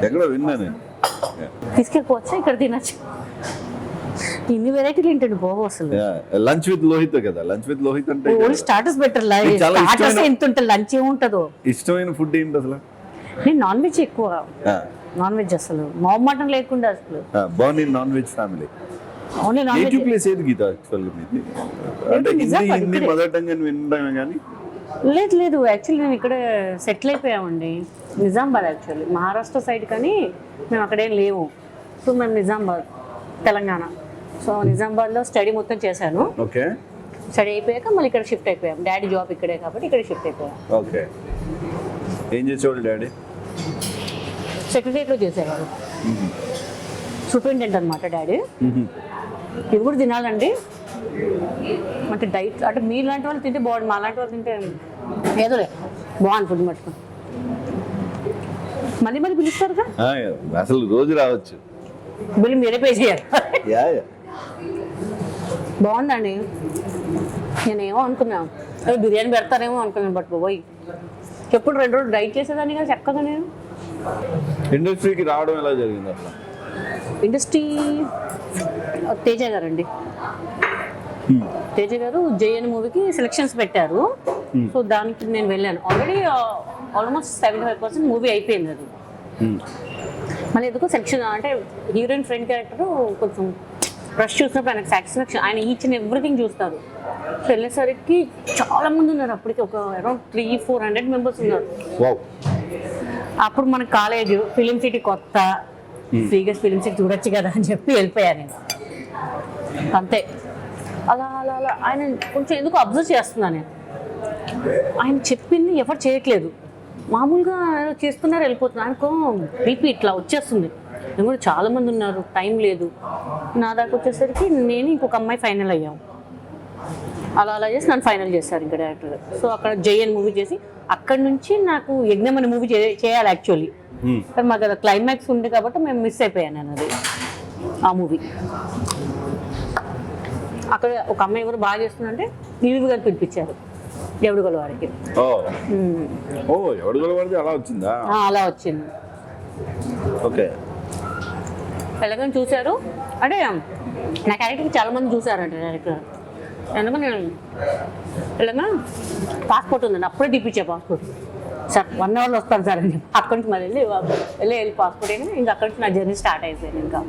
ఎక్కడో విన్నా నేను. తీసుకెళ్ళిపోవచ్చా, ఇక్కడ తినచ్చు, ఇన్ని వెరైటీలు ఏంటండి బాబు అసలు. లంచ్ విత్ లోహిత్ కదా, లంచ్ విత్ లోహిత్ అంటే స్టార్టర్స్ బెటర్, స్టార్టర్స్ ఎంత ఉంటుంది, లంచ్ ఏముంటుందో. ఇష్టమైన ఫుడ్ ఏంటి అసలు? నేను నాన్ వెజ్ ఎక్కువ, నాన్ వెజ్ అసలు మటన్ లేకుండా అసలు. బాగుంది non veg family. Only non veg. Place ఏది గీత యాక్చువల్లీ మీది? అంటే హిందీ మదర్ టంగ్ అని వినడమే కానీ. లేదు యాక్చువల్లీ మేము ఇక్కడ సెటిల్ అయిపోయామండి, నిజామాబాద్ యాక్చువల్లీ, మహారాష్ట్ర సైడ్, కానీ మేము అక్కడేం లేవు. సో మేము నిజామాబాద్ తెలంగాణ. సో నిజామాబాద్లో స్టడీ మొత్తం చేశాను. ఓకే స్టడీ అయిపోయాక మళ్ళీ ఇక్కడ షిఫ్ట్ అయిపోయాం. డాడీ జాబ్ ఇక్కడే కాబట్టి ఇక్కడ షిఫ్ట్ అయిపోయాం. ఓకే. ఏం చేసేవాళ్ళు డాడీ? సెక్రటరీలో చేసేవారు. సూపరింటెండెంట్ అనమాట డాడీ. ఇవి కూడా తినాలండి అంటే డైట్ అంటే మీలాంటి వాళ్ళు తింటే బాగుంది, మా లాంటి వాళ్ళు తింటే ఏదోలే బాగుంది ఫుడ్ మట్టుకుని. మళ్ళీ మళ్ళీ పిలుస్తారుగా, అసలు రోజు రావచ్చు. బిల్లు మీరే పే చేయాలి. యా బాగుందండి. నేనేమో అనుకున్నాను బిర్యానీ పెడతారేమో అనుకున్నాను, బట్ పోయి ఎప్పుడు 2 రోజులు డైట్ చేసేదాన్ని కదా చక్కగా. నేను ఇండస్ట్రీకి రావడం ఎలా జరిగింది అట్లా? ఇండస్ట్రీ తేజ గారండి, తేజ గారు జేఎన్ మూవీకి సెలక్షన్స్ పెట్టారు. సో దానికి నేను వెళ్ళాను. ఆల్రెడీ ఆల్మోస్ట్ 75% మూవీ అయిపోయింది అది. మళ్ళీ ఎందుకో సెలక్షన్ అంటే హీరోయిన్ ఫ్రెండ్ క్యారెక్టర్ కొంచెం రష్ చూసినప్పుడు ఆయనకు సాటిస్ఫాక్షన్, ఆయన ఈచ్ అండ్ ఎవ్రీథింగ్ చూస్తారు. సో వెళ్ళేసరికి చాలా మంది ఉన్నారు, అప్పటికి ఒక అరౌండ్ 300-400 మెంబర్స్ ఉన్నారు. అప్పుడు మన కాలేజ్ ఫిలిం సిటీ కొత్త, ఫ్రీగా ఫిలిం సిటీ చూడొచ్చు కదా అని చెప్పి వెళ్ళిపోయాను నేను. అంతే. అలా అలా అలా ఆయన కొంచెం ఎందుకు అబ్జర్వ్ చేస్తున్నాను నేను. ఆయన చెప్పింది ఎవరు చేయట్లేదు, మామూలుగా చేస్తున్నారు వెళ్ళిపోతున్నారు. ఆయనకు బీపీ ఇట్లా వచ్చేస్తుంది. నేను కూడా చాలా మంది ఉన్నారు, టైం లేదు. నా దాకా వచ్చేసరికి నేను ఇంకొక అమ్మాయి ఫైనల్ అయ్యాం. అలా అలా చేసి నన్ను ఫైనల్ చేశారు ఇంకా డైరెక్టర్. సో అక్కడ జేఎన్ మూవీ చేసి అక్కడి నుంచి నాకు యజ్ఞం అనే మూవీ చేయాలి యాక్చువల్లీ. కానీ మాకు అది క్లైమాక్స్ ఉంది కాబట్టి మేము మిస్ అయిపోయాను నేను అది ఆ మూవీ. అక్కడ ఒక అమ్మాయి ఎవరు బాగా చేస్తుందంటే ఈవి గారు పిలిపించారు ఎవడు గొలవాడికి. అలా వచ్చిందా? అలా వచ్చింది. ఓకే. ఎలాగని చూశారు అంటే నా క్యారెక్టర్కి చాలా మంది చూసారంట డైరెక్టర్. ఎందుకంటే నేను ఇలాగా పాస్పోర్ట్ ఉందండి, అప్పుడే తీపిచ్చా పాస్పోర్ట్. సార్ 1 అవర్లో వస్తాను సార్ అని అక్కడి నుంచి మళ్ళీ వెళ్ళి పాస్పోర్ట్ అయినా ఇంకా అక్కడి నుంచి నా జర్నీ స్టార్ట్ అయిపోయింది. ఇంకా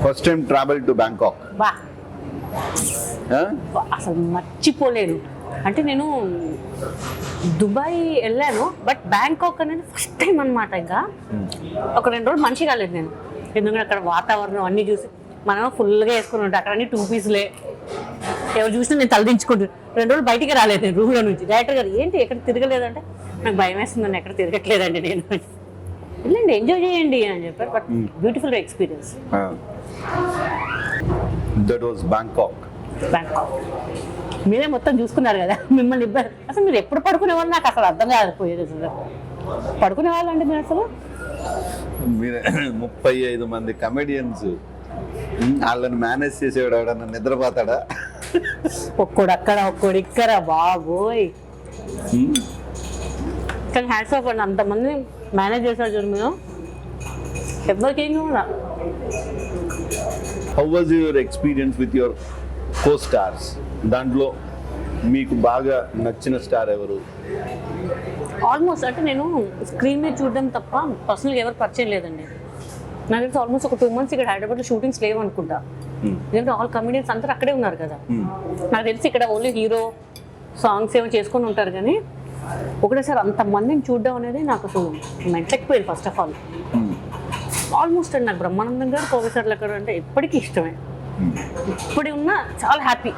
first time travel to Bangkok బా అసలు మర్చిపోలేను. అంటే నేను దుబాయ్ వెళ్ళాను, బట్ బ్యాంకాక్ అనేది ఫస్ట్ టైం అనమాట. ఇంకా ఒక 2 రోజులు మంచిగా కాలేదు నేను, ఎందుకంటే అక్కడ వాతావరణం అన్నీ చూసి మనం ఫుల్గా వేసుకుని ఉంటాం. అక్కడ అన్ని 2 పీసులే, ఎవరు చూసినా నేను తలదించుకుంటాను. 2 రోజులు బయటికి రాలేదు నేను రూమ్లో నుంచి. డైరెక్టర్ గారు ఏంటి ఎక్కడ తిరగలేదంటే నాకు భయం వేస్తుందండి, ఎక్కడ తిరగట్లేదండి నేను. వెళ్ళండి ఎంజాయ్ చేయండి అని చెప్పారు. But beautiful experience. That was Bangkok. Bangkok మీరే మొత్తం చూసుకున్నారు కదా, మిమ్మల్ని ఇబ్బంది. అసలు మీరు ఎప్పుడు పడుకునేవాళ్ళు నాకు అసలు అర్థం కాకపోయేది. అసలు పడుకునే వాళ్ళు అంటే మీరు అసలు మీరు 35 మంది కమెడియన్స్, వాళ్ళని మేనేజ్ చేసేవాడు ఎవడన్నా నిద్రపోతాడా? ఒక్కడు అక్కడ ఒక్కడు ఇక్కడ బాబోయ్. కానీ హ్యాట్స్ ఆఫ్ అండి, అంతమంది మేనేజ్ చేశారు చూడు మీరు, ఎవరికేం కూడా. How was your experience with your co stars? దాంట్లో మీకు బాగా నచ్చిన స్టార్ ఎవరు? ఆల్మోస్ట్ అంటే నేను స్క్రీన్ మీద చూడడం తప్ప పర్సనల్గా ఎవరు పరిచయం లేదండి. నాకు తెలిసి ఆల్మోస్ట్ ఒక 2 months ఇక్కడ హైదరాబాద్లో షూటింగ్స్ లేవు అనుకుంటా. ఎందుకంటే ఆల్ కమెడియన్స్ అందరూ అక్కడే ఉన్నారు కదా. నాకు తెలిసి ఇక్కడ ఓన్లీ హీరో సాంగ్స్ ఏమో చేసుకొని ఉంటారు, కానీ ఒకటేసారి అంతమందిని చూడడం అనేది నాకు అసలు మెంటెక్కిపోయింది. ఫస్ట్ ఆఫ్ ఆల్ ఆల్మోస్ట్ అండి నాకు బ్రహ్మానందం గారు, కోవిసార్లు అక్కడ అంటే ఎప్పటికీ ఇష్టమే. ఇప్పటి ఉన్నా చాలా హ్యాపీ.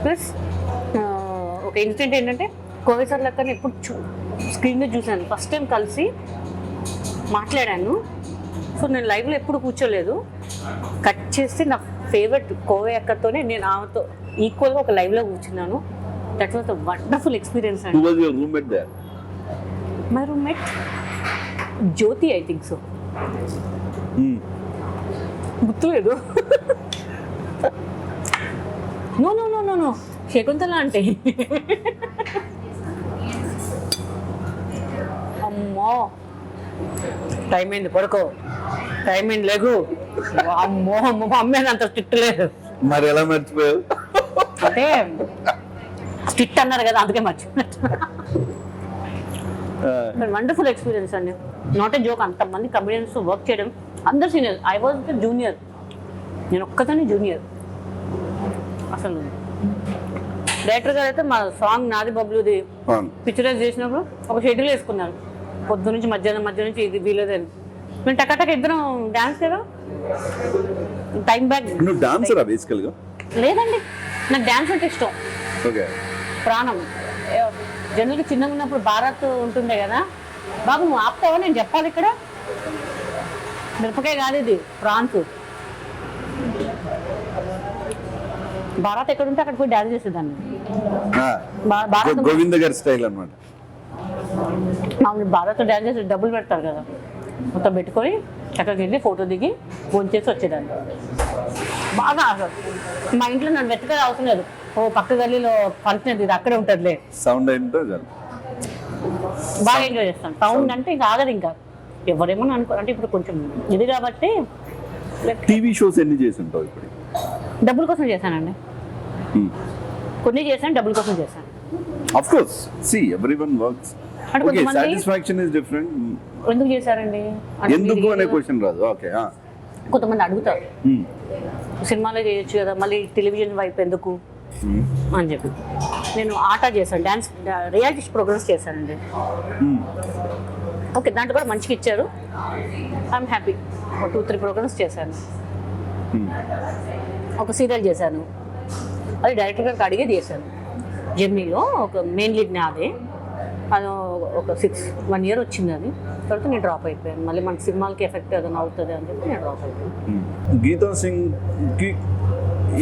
ప్లస్ ఒక ఇన్సిడెంట్ ఏంటంటే కోవిసార్లు అక్కడ ఎప్పుడు స్క్రీన్ మీద చూశాను, ఫస్ట్ టైం కలిసి మాట్లాడాను. సో నేను లైవ్లో ఎప్పుడు కూర్చోలేదు. కట్ చేస్తే నా ఫేవరెట్ కోవే అక్కతోనే నేను ఆమెతో ఈక్వల్గా ఒక లైవ్లో కూర్చున్నాను. That was a wonderful experience అండి. Who was your roommate there? My roommate Jyoti, I think so. గుర్తులేదు. No no no no no Shakuntala అంటే. అమ్మో టైం అయింది పడుకో, టైం అయింది లేగు. అమ్మో అమ్మో అమ్మే అంత స్ట్రిక్ట్ లేదు. మరి ఎలా మర్చిపోయావు? అంటే స్ట్రిక్ట్ అన్నారు కదా అందుకే మర్చిపోయినట్టు. వండర్ఫుల్ ఎక్స్పీరియన్స్ అండి, నాట్ ఏ జోక్. అంతమంది కమెడియన్స్ వర్క్ చేయడం, అందరు senior. I was the junior, నేను ఒక్కదాన్ని జూనియర్. అసలు డైరెక్టర్ గారు అయితే మా సాంగ్ నాది బబ్లుది పిక్చరైజ్ చేసినప్పుడు ఒక షెడ్యూల్ వేసుకున్నారు, పొద్దు నుంచి మధ్యాహ్నం నుంచి ఇది వీలేదని. మేము టకాటక ఇద్దరం డాన్స్ కదా టైం బ్యాక్ నువ్వు డాన్సరా బేసికల్గా? లేదండి, నాకు డ్యాన్స్ అంటే ఇష్టం, ఓకే. ప్రాణం. జనరల్గా చిన్నగా ఉన్నప్పుడు భారత్ ఉంటుండే కదా, బాబు నువ్వు ఆపుతావా నేను చెప్పాలి ఇక్కడ, మిరపకాయ కాదు ఇది ప్రాన్స్. భారత్ ఎక్కడ ఉంటే అక్కడ పోయి డ్యాన్స్ చేసేదాన్ని. భారత్ గోవింద గారి స్టైల్ అన్నమాట. మామూలు భారత్ డ్యాన్స్ చేసి డబ్బులు పెడతారు కదా, మొత్తం పెట్టుకొని చక్కగా వెళ్ళి ఫోటో దిగి ఫోన్ చేసి వచ్చేదాన్ని. బాగా అసలు మా ఇంట్లో నన్ను వెతకగా అవసరం లేదు, ఓ పక్క గల్లీలో ఫంక్షన్ ఇది అక్కడే ఉంటుందిలే, సౌండ్ ఏంటో బాగా ఎంజాయ్ చేస్తాను. సౌండ్ అంటే ఇంకా ఆగదు, ఇంకా ఎవరేమో అనుకో, అంటే ఇప్పుడు కొంచెం ఇది కాబట్టి. టీవీ షోస్ ఎన్ని చేసి ఉంటావు ఇప్పుడు? డబ్బుల కోసం చేశానండి, కొన్ని చేశాను, డబ్బుల కోసం చేశాను. Of course, see, everyone works. అంటే Okay, కొంతమంది satisfaction is different. ఎందుకు చేశారండి అంటే ఎందుకు అనే క్వశ్చన్ రాదు. ఓకే. కొంతమంది అడుగుతారు సినిమాలో చేయొచ్చు కదా, మళ్ళీ టెలివిజన్ వైపు ఎందుకు అని చెప్పి. నేను ఆట చేశాను, డ్యాన్స్ రియాలిటీ ప్రోగ్రామ్స్ చేశానండి. ఓకే, దాంట్లో కూడా మంచిగా ఇచ్చారు, ఐఎమ్ హ్యాపీ. ఒక 2-3 ప్రోగ్రామ్స్ చేశాను. ఒక సీరియల్ చేశాను, అది డైరెక్టర్ గారికి అడిగే చేశాను. జర్నీలో ఒక మెయిన్ లీడ్ నాదే, అది ఒక 1 year వచ్చింది. అది తర్వాత నేను డ్రాప్ అయిపోయాను. మళ్ళీ మన సినిమాలకి ఎఫెక్ట్ ఏదైనా అవుతుంది అని చెప్పి నేను డ్రాప్ అయిపోయాను. గీతా సింగ్కి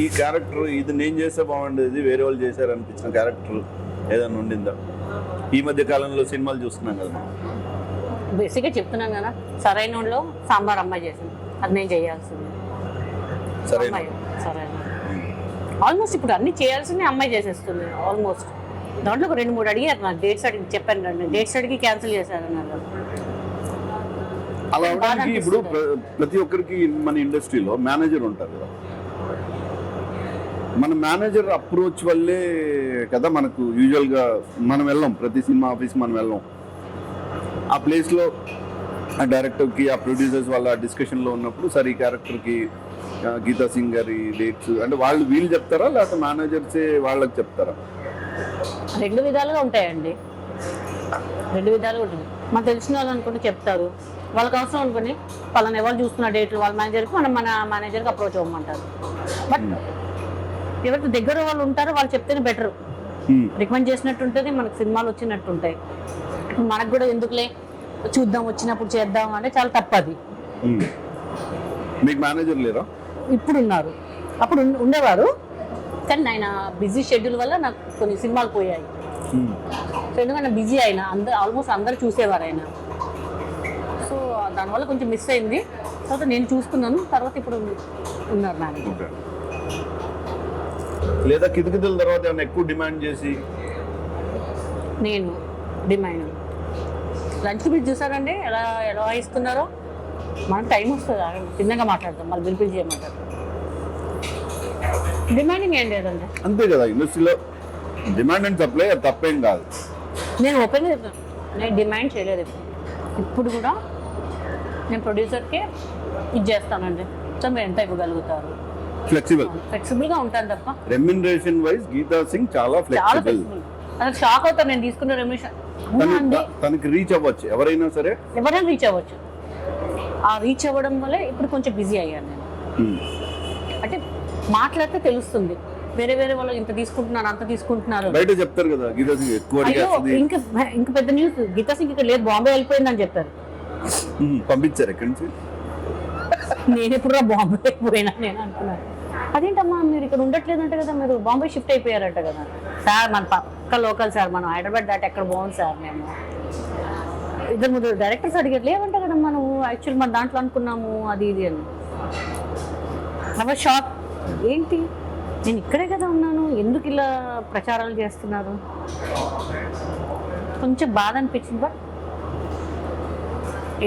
ఈ క్యారెక్టర్ ఇది నేను చేస్తే బాగుండేది, వేరే వాళ్ళు చేశారు అనిపించిన క్యారెక్టర్ ఏదైనా ఉండిందా? ఈ మధ్య కాలంలో సినిమాలు చూస్తున్నాం కదా. బేసిక్గా చెప్తున్నాను కదా, సరైన వాళ్ళలో సాంబార్ అమ్మాయి చేసింది, అది నేను చేయాల్సింది. సరైన సరైన ఆల్మోస్ట్ ఇప్పుడు అన్ని చేయాల్సింది అమ్మాయి చేసేస్తుంది ఆల్మోస్ట్. దాంట్లో ఒక 2-3 అడిగారు నాకు, డేట్స్ అడిగి చెప్పాను రండి, డేట్స్ అడిగి క్యాన్సిల్ చేశారు అన్నారు. అలా అవడానికి ఇప్పుడు ప్రతి ఒక్కరికి మన ఇండస్ట్రీలో మేనేజర్ ఉంటారు కదా, మన మేనేజర్ అప్రోచ్ వల్లే కదా మనకు యూజువల్గా మనం వెళ్ళాం, ప్రతి సినిమా ఆఫీస్కి మనం వెళ్ళాం. ఆ ప్లేస్లో ఆ డైరెక్టర్కి ఆ ప్రొడ్యూసర్స్ వాళ్ళ డిస్కషన్లో ఉన్నప్పుడు సార్ ఈ క్యారెక్టర్కి గీతా సింగ్ గారి డేట్స్ అంటే వీళ్ళు చెప్తారా లేకపోతే మేనేజర్సే వాళ్ళకి చెప్తారా? 2 విధాలుగా ఉంటాయండి, 2 విధాలుగా ఉంటుంది. మనకు తెలిసిన వాళ్ళు అనుకుంటే చెప్తారు, వాళ్ళకి అవసరం అనుకుని వాళ్ళని ఎవరు చూస్తున్న డేట్లు వాళ్ళ మేనేజర్కి మన మేనేజర్కి అప్రోచ్ అవ్వమంటారు. బట్ ఎవరికి దగ్గర వాళ్ళు ఉంటారో వాళ్ళు చెప్తేనే బెటర్, రికమెండ్ చేసినట్టు ఉంటుంది, మనకు సినిమాలు వచ్చినట్టు ఉంటాయి. మనకు కూడా ఎందుకులే చూద్దాం వచ్చినప్పుడు చేద్దాం అంటే చాలా తప్పది. మీకు మేనేజర్ లేరా? ఇప్పుడు ఉన్నారు, అప్పుడు ఉండేవారు, కానీ ఆయన బిజీ షెడ్యూల్ వల్ల నాకు కొన్ని సినిమాలు పోయాయి. సో ఎందుకంటే బిజీ అయినా ఆల్మోస్ట్ అందరు చూసేవారు ఆయన, సో దానివల్ల కొంచెం మిస్ అయింది. తర్వాత నేను చూసుకున్నాను, తర్వాత ఇప్పుడు ఉన్నారు మేనేజర్. లేదా కితకితల తర్వాత ఏమైనా ఎక్కువ డిమాండ్ చేసి? నేను డిమాండ్ లంచ్ బిల్ చూసారండి ఎలా ఇస్తున్నారో, మనకు టైం వస్తుంది, చిన్నగా మాట్లాడతాం, మళ్ళీ బిల్ చేయమంటారు. డిమాండింగ్ ఏం లేదండి, అంతే కదా ఇండస్ట్రీలో డిమాండ్ అండ్ సప్లై, అది తప్పేం కాదు. నేను ఓపెన్గా చెప్తాను, నేను డిమాండ్ చేయలేదు ఇప్పుడు కూడా. నేను ప్రొడ్యూసర్కే ఇది చేస్తానండి, సో మీరు ఎంత ఇవ్వగలుగుతారు, ఫ్లెక్సిబుల్గా ఉంటాను తప్ప. రెమ్యునరేషన్ వైజ్ గీతా సింగ్ చాలా ఫ్లెక్సిబుల్. అసలు షాక్ అవుతాను నేను తీసుకున్న రెమ్యునరేషన్. తనకి రీచ్ అవ్వచ్చు, ఎవరైనా సరే ఎవరైనా రీచ్ అవ్వచ్చు. ఆ రీచ్ అవ్వడం వల్ల ఇప్పుడు కొంచెం బిజీ అయ్యాను నేను. అంటే మాట్లాడితే తెలుస్తుంది, వేరే వాళ్ళు ఇంత తీసుకుంటున్నారు అంత తీసుకుంటున్నారు బయట చెప్తారు కదా. గీతా సింగ్ ఎక్కువ ఇంకా పెద్ద న్యూస్, గీతా సింగ్ ఇక్కడ లేదు, బాంబే వెళ్ళిపోయిందని చెప్పారు. పంపించారు ఎక్కడి నుంచి? నేను ఎప్పుడు బాంబే అయిపోయినా నేను అనుకున్నాను, అదేంటమ్మా మీరు ఇక్కడ ఉండట్లేదంట కదా, మీరు బాంబే షిఫ్ట్ అయిపోయారంట కదా. సార్ మన పక్క లోకల్ సార్, మనం హైదరాబాద్ దాటి ఎక్కడ బాగుంది సార్, మేము 2-3 డైరెక్టర్స్ అడిగారు, లేవంట కదమ్మా నువ్వు, యాక్చువల్ మన దాంట్లో అనుకున్నాము అది ఇది అని. అవ షాక్, ఏంటి నేను ఇక్కడే కదా ఉన్నాను, ఎందుకు ఇలా ప్రచారాలు చేస్తున్నారు, కొంచెం బాధ అనిపించింది. బట్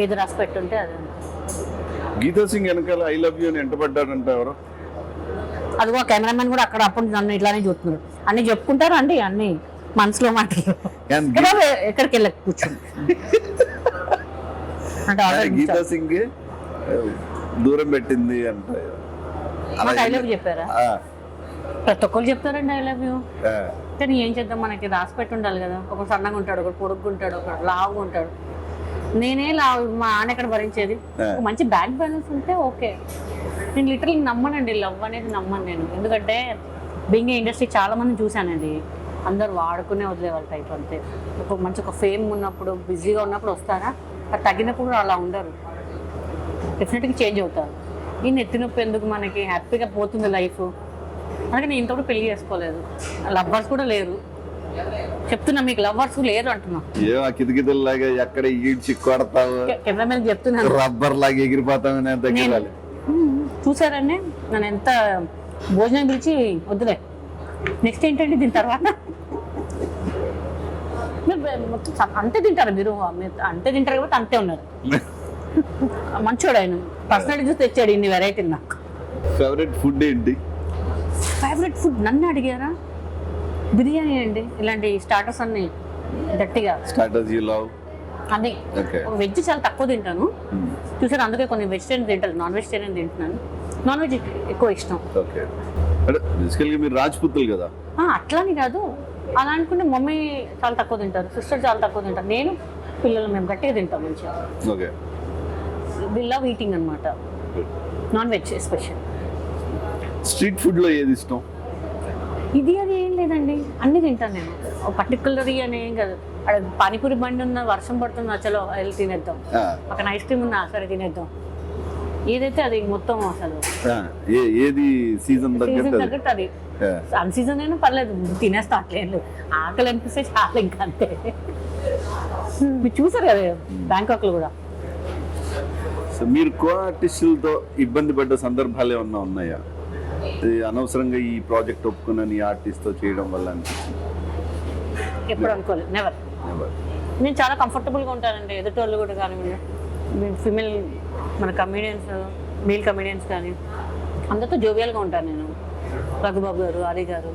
ఏది రాసి పెట్టుంటే అదే. గీతా సింగ్ వెనకాల ఐ లవ్ యూ అని ఎంటబడ్డాడంట ఎవరు? అదిగో కెమెరామెన్ కూడా అక్కడ అప్పుడు నన్ను ఇట్లానే చూస్తున్నారు, అన్ని చెప్పుకుంటారు అండి, అన్ని మనసులో మాటలు. ఎక్కడికి వెళ్ళ కూర్చోండి అంటే గీతా సింగ్ దూరం పెట్టింది అంట, ఐ లవ్ చెప్పారా? ప్రతి ఒక్కరు చెప్తారండి ఐ లవ్ యూ, కానీ ఏం చేద్దాం, మనకి రాసి పెట్టి ఉండాలి కదా. ఒక సన్నగా ఉంటాడు, ఒకటి పొడుగ్గా ఉంటాడు, ఒకటి లావుగా ఉంటాడు. నేనే మా ఆయన ఎక్కడ భరించేది. ఒక మంచి బ్యాంక్ బ్యాలెన్స్ ఉంటే ఓకే. నేను లిటరల్లీ నమ్మనండి, లవ్ అనేది నమ్మను నేను. ఎందుకంటే బీయింగ్ ఇండస్ట్రీ చాలా మంది చూశానండి, అందరు వాడుకునే వదిలేవాళ్ళ టైప్ అంతే. ఒక ఫేమ్ ఉన్నప్పుడు బిజీగా ఉన్నప్పుడు వస్తారా, అది తగ్గినప్పుడు అలా ఉండరు, డెఫినెట్గా చేంజ్ అవుతారు. ఈ నెత్తి నొప్పి ఎందుకు మనకి, హ్యాపీగా పోతుంది లైఫ్. అందుకే నేను ఇంతప్పుడు పెళ్లి చేసుకోలేదు, లవ్వర్స్ కూడా లేరు. చెప్తున్నా మీకు, లవ్వర్స్ లేరు అంటున్నా. ఏ కితకితల్లాగా ఎక్కడ ఈడ్చి కొడతావు, కెమెరా మీద చెప్తున్నాను, రబ్బర్ లాగా ఎగిరిపోతావు. చూసారండి నన్ను ఎంత భోజనం పిలిచి వద్దులే. నెక్స్ట్ ఏంటంటే దీని తర్వాత అంతే తింటారు మీరు, అంతే తింటారు కాబట్టి అంతే ఉన్నారు. మంచోడు ఆయన, పర్సనాలిటీ చూసి తెచ్చాడు ఇన్ని వెరైటీ. నాకు ఫేవరెట్ ఫుడ్ ఏంటి? ఫేవరెట్ ఫుడ్ నన్ను అడిగారా? బిర్యానీ అండి. ఇలాంటి స్టార్టర్స్ అన్ని గట్టిగా స్టార్టర్స్ యు లవ్? అదే వెజ్ చాలా తక్కువ తింటాను చూసారు, అందుకే కొన్ని వెజిటేరియన్ తింటాను, నాన్ వెజిటేరియన్ తింటున్నాను. నాన్ వెజ్ ఎక్కువ ఇష్టం. ఓకే, అంటే బేసికల్గా మీరు రాజ్పుతులు కదా? అట్లాని కాదు, అలా అనుకుంటే మమ్మీ చాలా తక్కువ తింటారు, సిస్టర్ చాలా తక్కువ తింటారు, నేను పిల్లలు మేము గట్టిగా తింటాం మంచిగా. ఓకే, వి లవ్ ఈటింగ్ అనమాట, నాన్ వెజ్ ఎస్పెషల్. స్ట్రీట్ ఫుడ్లో ఏది ఇష్టం? ఇది అది ఏం లేదండి, అన్నీ తింటాను నేను. పర్టికులర్ అని ఏం కాదు. అక్కడ పానీపూరి బండి ఉన్న, వర్షం పడుతున్నా చలో వెళ్ళి తినేద్దాం, అక్కడ ఐస్ క్రీమ్ ఉన్నా సరే తినేద్దాం, ఏదైతే అది మొత్తం అసలు ఏది సీజన్ తగ్గట్టు అది. అన్ సీజన్ అయినా పర్లేదు, తినేస్తాం, అట్లేదు. ఆకలి అనిపిస్తే చాలా, ఇంకా అంతే. మీరు చూసారు కదా బ్యాంకాక్లో కూడా. సో మీరు కో ఆర్టిస్టులతో ఇబ్బంది పడ్డ సందర్భాలు ఏమన్నా ఉన్నాయా? అనవసరంగా ఈ ప్రాజెక్ట్ ఒప్పుకున్నాను ఈ ఆర్టిస్ట్తో చేయడం వల్ల అనిపించింది? ఎప్పుడు అనుకోలేదు, నెవర్. నేను చాలా కంఫర్టబుల్గా ఉంటానండి, ఎదుటోళ్ళు కూడా కానివ్వండి, ఫిమేల్ మన కమీడియన్స్, మేల్ కమీడియన్స్ కానీ అందరితో జోవియల్గా ఉంటాను నేను. రఘుబాబు గారు, ఆలీ గారు,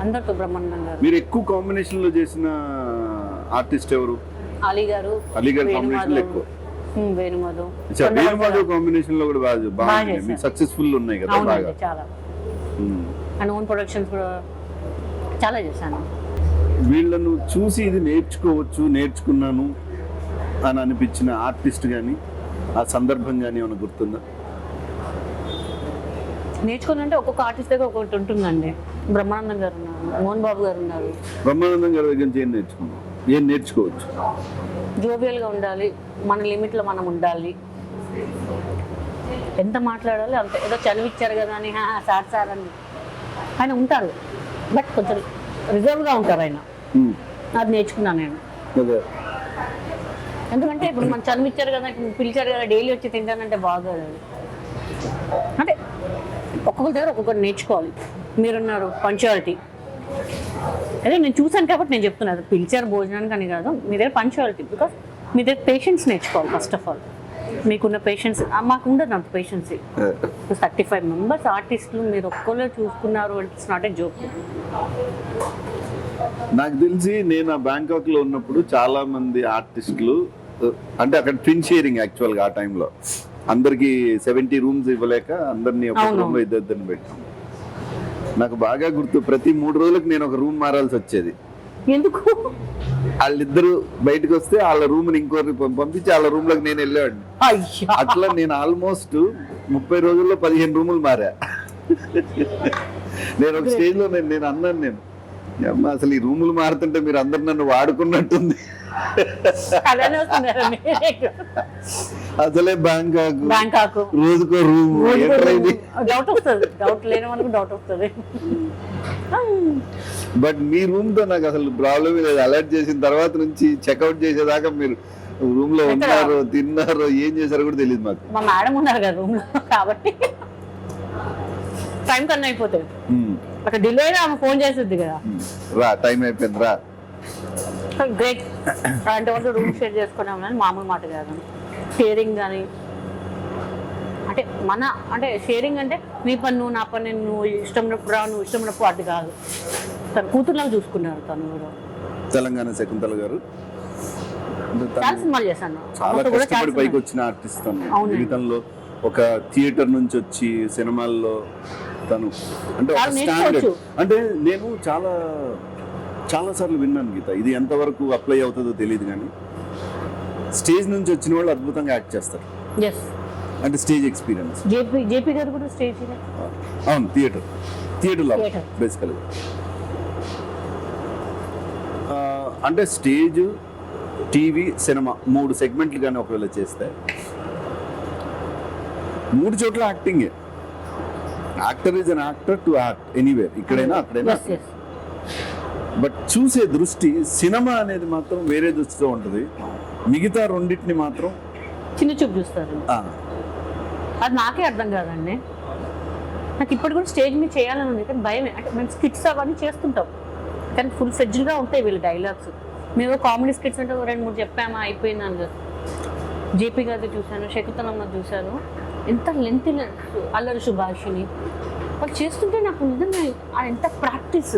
అందరితో, బ్రహ్మానందం గారు. మీరు ఎక్కువ కాంబినేషన్లో చేసిన ఆర్టిస్ట్ ఎవరు? ఆలీ గారు, వేణుమాధవ్. వేణుమాధవ్ కాంబినేషన్ లో కూడా బాగా సక్సెస్ఫుల్ ఉన్నాయి కదా, బాగా చాలా. అండ్ ఓన్ ప్రొడక్షన్స్ కూడా చాలా చేశాను. వీళ్ళను చూసి ఇది నేర్చుకున్నాను అని అనిపించిన ఆర్టిస్ట్ కానీ ఆ సందర్భం కానీ ఏమైనా గుర్తుందా? నేర్చుకున్నంటే ఒక్కొక్క ఆర్టిస్ట్ దగ్గర ఒక్కొక్కటి ఉంటుందండి. బ్రహ్మానందం గారు ఉన్నారు, మోహన్ బాబు గారు ఉన్నారు. బ్రహ్మానందం గారి దగ్గర నుంచి ఏం నేర్చుకోవచ్చు? జోవియల్గా ఉండాలి, మన లిమిట్లో మనం ఉండాలి, ఎంత మాట్లాడాలి అంత. ఏదో చదివిచ్చారు కదా అని సార్ అని ఆయన ఉంటారు, బట్ కొంచెం రిజర్వ్గా ఉంటారు ఆయన. అది నేర్చుకున్నాను నేను. ఎందుకంటే ఇప్పుడు మనం చదివిచ్చారు కదా, పిలిచారు కదా, డైలీ వచ్చి తింటానంటే బాగోదు. అంటే ఒక్కొక్కరి దగ్గర ఒక్కొక్కటి నేర్చుకోవాలి. మీరున్నారు పంచువాలిటీ, అదే నేను చూసాను కాబట్టి నేను చెప్తున్నాను. పిలిచారు భోజనానికి అని కాదు, మీ దగ్గర పంచువాలిటీ, బికాస్ మీ దగ్గర పేషెన్స్ నేర్చుకోవాలి ఫస్ట్ ఆఫ్ ఆల్. మీకున్న పేషెన్స్ మాకు ఉండదు అంత పేషెన్స్. 35 మెంబర్స్ ఆర్టిస్టులు మీరు ఒక్కళ్ళే చూసుకున్నారు అంటే ఇట్స్ నాట్ ఏ జోక్. నాకు తెలిసి నేను ఆ బ్యాంకాక్ లో ఉన్నప్పుడు చాలా మంది ఆర్టిస్టులు, అంటే అక్కడ ట్విన్ షేరింగ్ యాక్చువల్గా ఆ టైంలో అందరికి 70 రూమ్స్ ఇవ్వలేక అందరినీ ఒక రూమ్ లో ఇద్దరిని పెట్టాం. నాకు బాగా గుర్తు, ప్రతి 3 రోజులకు నేను ఒక రూమ్ మారాల్సి వచ్చేది. ఎందుకు? వాళ్ళిద్దరు బయటకు వస్తే వాళ్ళ రూమ్ ఇంకోరి పంపించి వాళ్ళ రూమ్ లోకి నేను వెళ్ళేవాడిని. అట్లా నేను ఆల్మోస్ట్ 30 రోజుల్లో 15 రూములు మారా. నేను ఒక స్టేజ్ లో నేను అన్నాను, అమ్మ అసలు ఈ రూములు మారుతుంటే మీరు అందరు నన్ను వాడుకున్నట్టుంది. అసలే బ్యాంకాక్ రోజుకో రూమ్. డౌట్ వస్తుంది, డౌట్ లేని మనకు డౌట్ వస్తుంది. బట్ మీ రూమ్ తో నాకు అసలు ప్రాబ్లం లేదు. అలర్ట్ చేసిన తర్వాత నుంచి చెక్అౌట్ చేసేదాకా మీరు రూమ్ లో ఉన్నారు, తిన్నారు, ఏం చేశారో కూడా తెలియదు మాకు. మా మేడం ఉన్నారు కదా రూమ్ లో, కాబట్టి టైం కన్నా అయిపోతుంది. అక్కడ డిలే అయినా ఆమె ఫోన్ చేస్తుంది కదా, రా టైం అయిపోయింది రా. గ్రేట్. అలాంటి వాళ్ళు రూమ్ షేర్ చేసుకున్నామని మామూలు మాట కాదు. షేరింగ్ కానీ అంటే షేరింగ్ అంటే నీ పని నువ్వు, నా పని నువ్వు, ఇష్టమైనప్పుడు రా, నువ్వు ఇష్టమైనప్పుడు అది కాదు. తన కూతురులాగా చూసుకున్నారు. తను కూడా తెలంగాణ శకుంతల గారు చాలా సినిమాలు చేశాను. చాలా కష్టపడి పైకి వచ్చిన ఆర్టిస్ట్. తను జీవితంలో ఒక థియేటర్ నుంచి వచ్చి సినిమాల్లో తను అంటే ఒక స్టాండర్డ్. అంటే నేను చాలా సార్లు విన్నాను గీత, ఇది ఎంతవరకు అప్లై అవుతుందో తెలియదు కానీ స్టేజ్ నుంచి వచ్చిన వాళ్ళు అద్భుతంగా యాక్ట్ చేస్తారు, ఎస్. అంటే స్టేజ్ ఎక్స్పీరియన్స్. జేపీ గారు కూడా స్టేజ్ అవును, థియేటర్ Theatre. బేసికల్గా. అంటే స్టేజ్, టీవీ, సినిమా 3 సెగ్మెంట్లు కానీ ఒకవేళ చేస్తే 3 చోట్ల యాక్టింగే. Actor is an actor to act anywhere, ఇక్కడైనా అక్కడైనా. Yes yes. బట్ చూసే దృష్టి సినిమా అనేది మాత్రం వేరే దృష్టితో ఉంటుంది. మిగతా రెండింటిని మాత్రం చిన్న చూపు చూస్తారు. అది నాకే అర్థం కాదండి. నాకు ఇప్పుడు కూడా స్టేజ్ మీద చేయాలని ఉంది, కానీ భయమే. అంటే మేము స్కిట్స్ అవన్నీ చేస్తుంటాం, కానీ ఫుల్ ఫ్లెడ్జ్డ్గా ఉంటాయి వీళ్ళు డైలాగ్స్. మేము కామెడీ స్కిట్స్ అంటే 2-3 చెప్పామా అయిపోయిందని కదా. జేపీ గారిది చూశాను, శకుతలమ్మ చూశాను, ఎంత లెంత్ అల్లరి సుభాషిని వాళ్ళు చేస్తుంటే నాకు నిజంగా ఎంత ప్రాక్టీస్.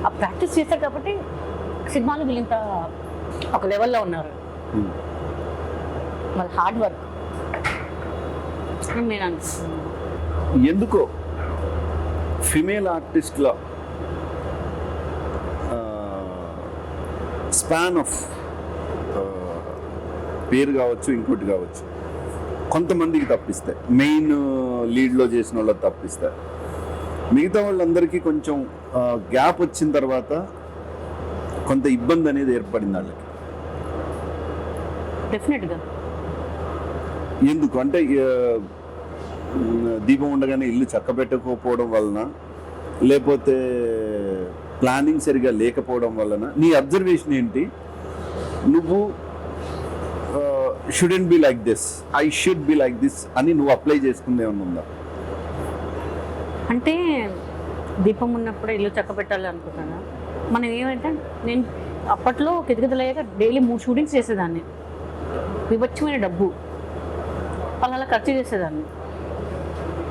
ఆ ప్రాక్టీస్ చేశారు కాబట్టి సినిమాలు వీళ్ళు ఇంత ఒక లెవెల్లో ఉన్నారు. వాళ్ళ హార్డ్ వర్క్ నేను అనుకుంటున్నాను. ఎందుకో ఫిమేల్ ఆర్టిస్ట్ల స్పాన్ ఆఫ్ పేరు కావచ్చు, ఇంకోటి కావచ్చు, కొంతమందికి తప్పిస్తాయి. మెయిన్ లీడ్లో చేసిన వాళ్ళకి తప్పిస్తాయి. మిగతా వాళ్ళందరికీ కొంచెం గ్యాప్ వచ్చిన తర్వాత కొంత ఇబ్బంది అనేది ఏర్పడింది వాళ్ళకి. డెఫినెట్గా. ఎందుకు అంటే దీపం ఉండగానే ఇల్లు చక్కబెట్టకపోవడం వలన, లేకపోతే ప్లానింగ్ సరిగా లేకపోవడం వలన, నీ అబ్జర్వేషన్ ఏంటి? నువ్వు shouldn't be like this, I should be like this అని నువ్వు అప్లై చేసుకుంది ఏమన్నా ఉందా? అంటే దీపం ఉన్నప్పుడే ఇల్లు చక్క పెట్టాలి అనుకుంటాను. మనం ఏమంటే నేను అప్పట్లో కితకితలయ్యాక డైలీ 3 షూటింగ్స్ చేసేదాన్ని. వివచ్చమైన డబ్బు వాళ్ళు అలా ఖర్చు చేసేదాన్ని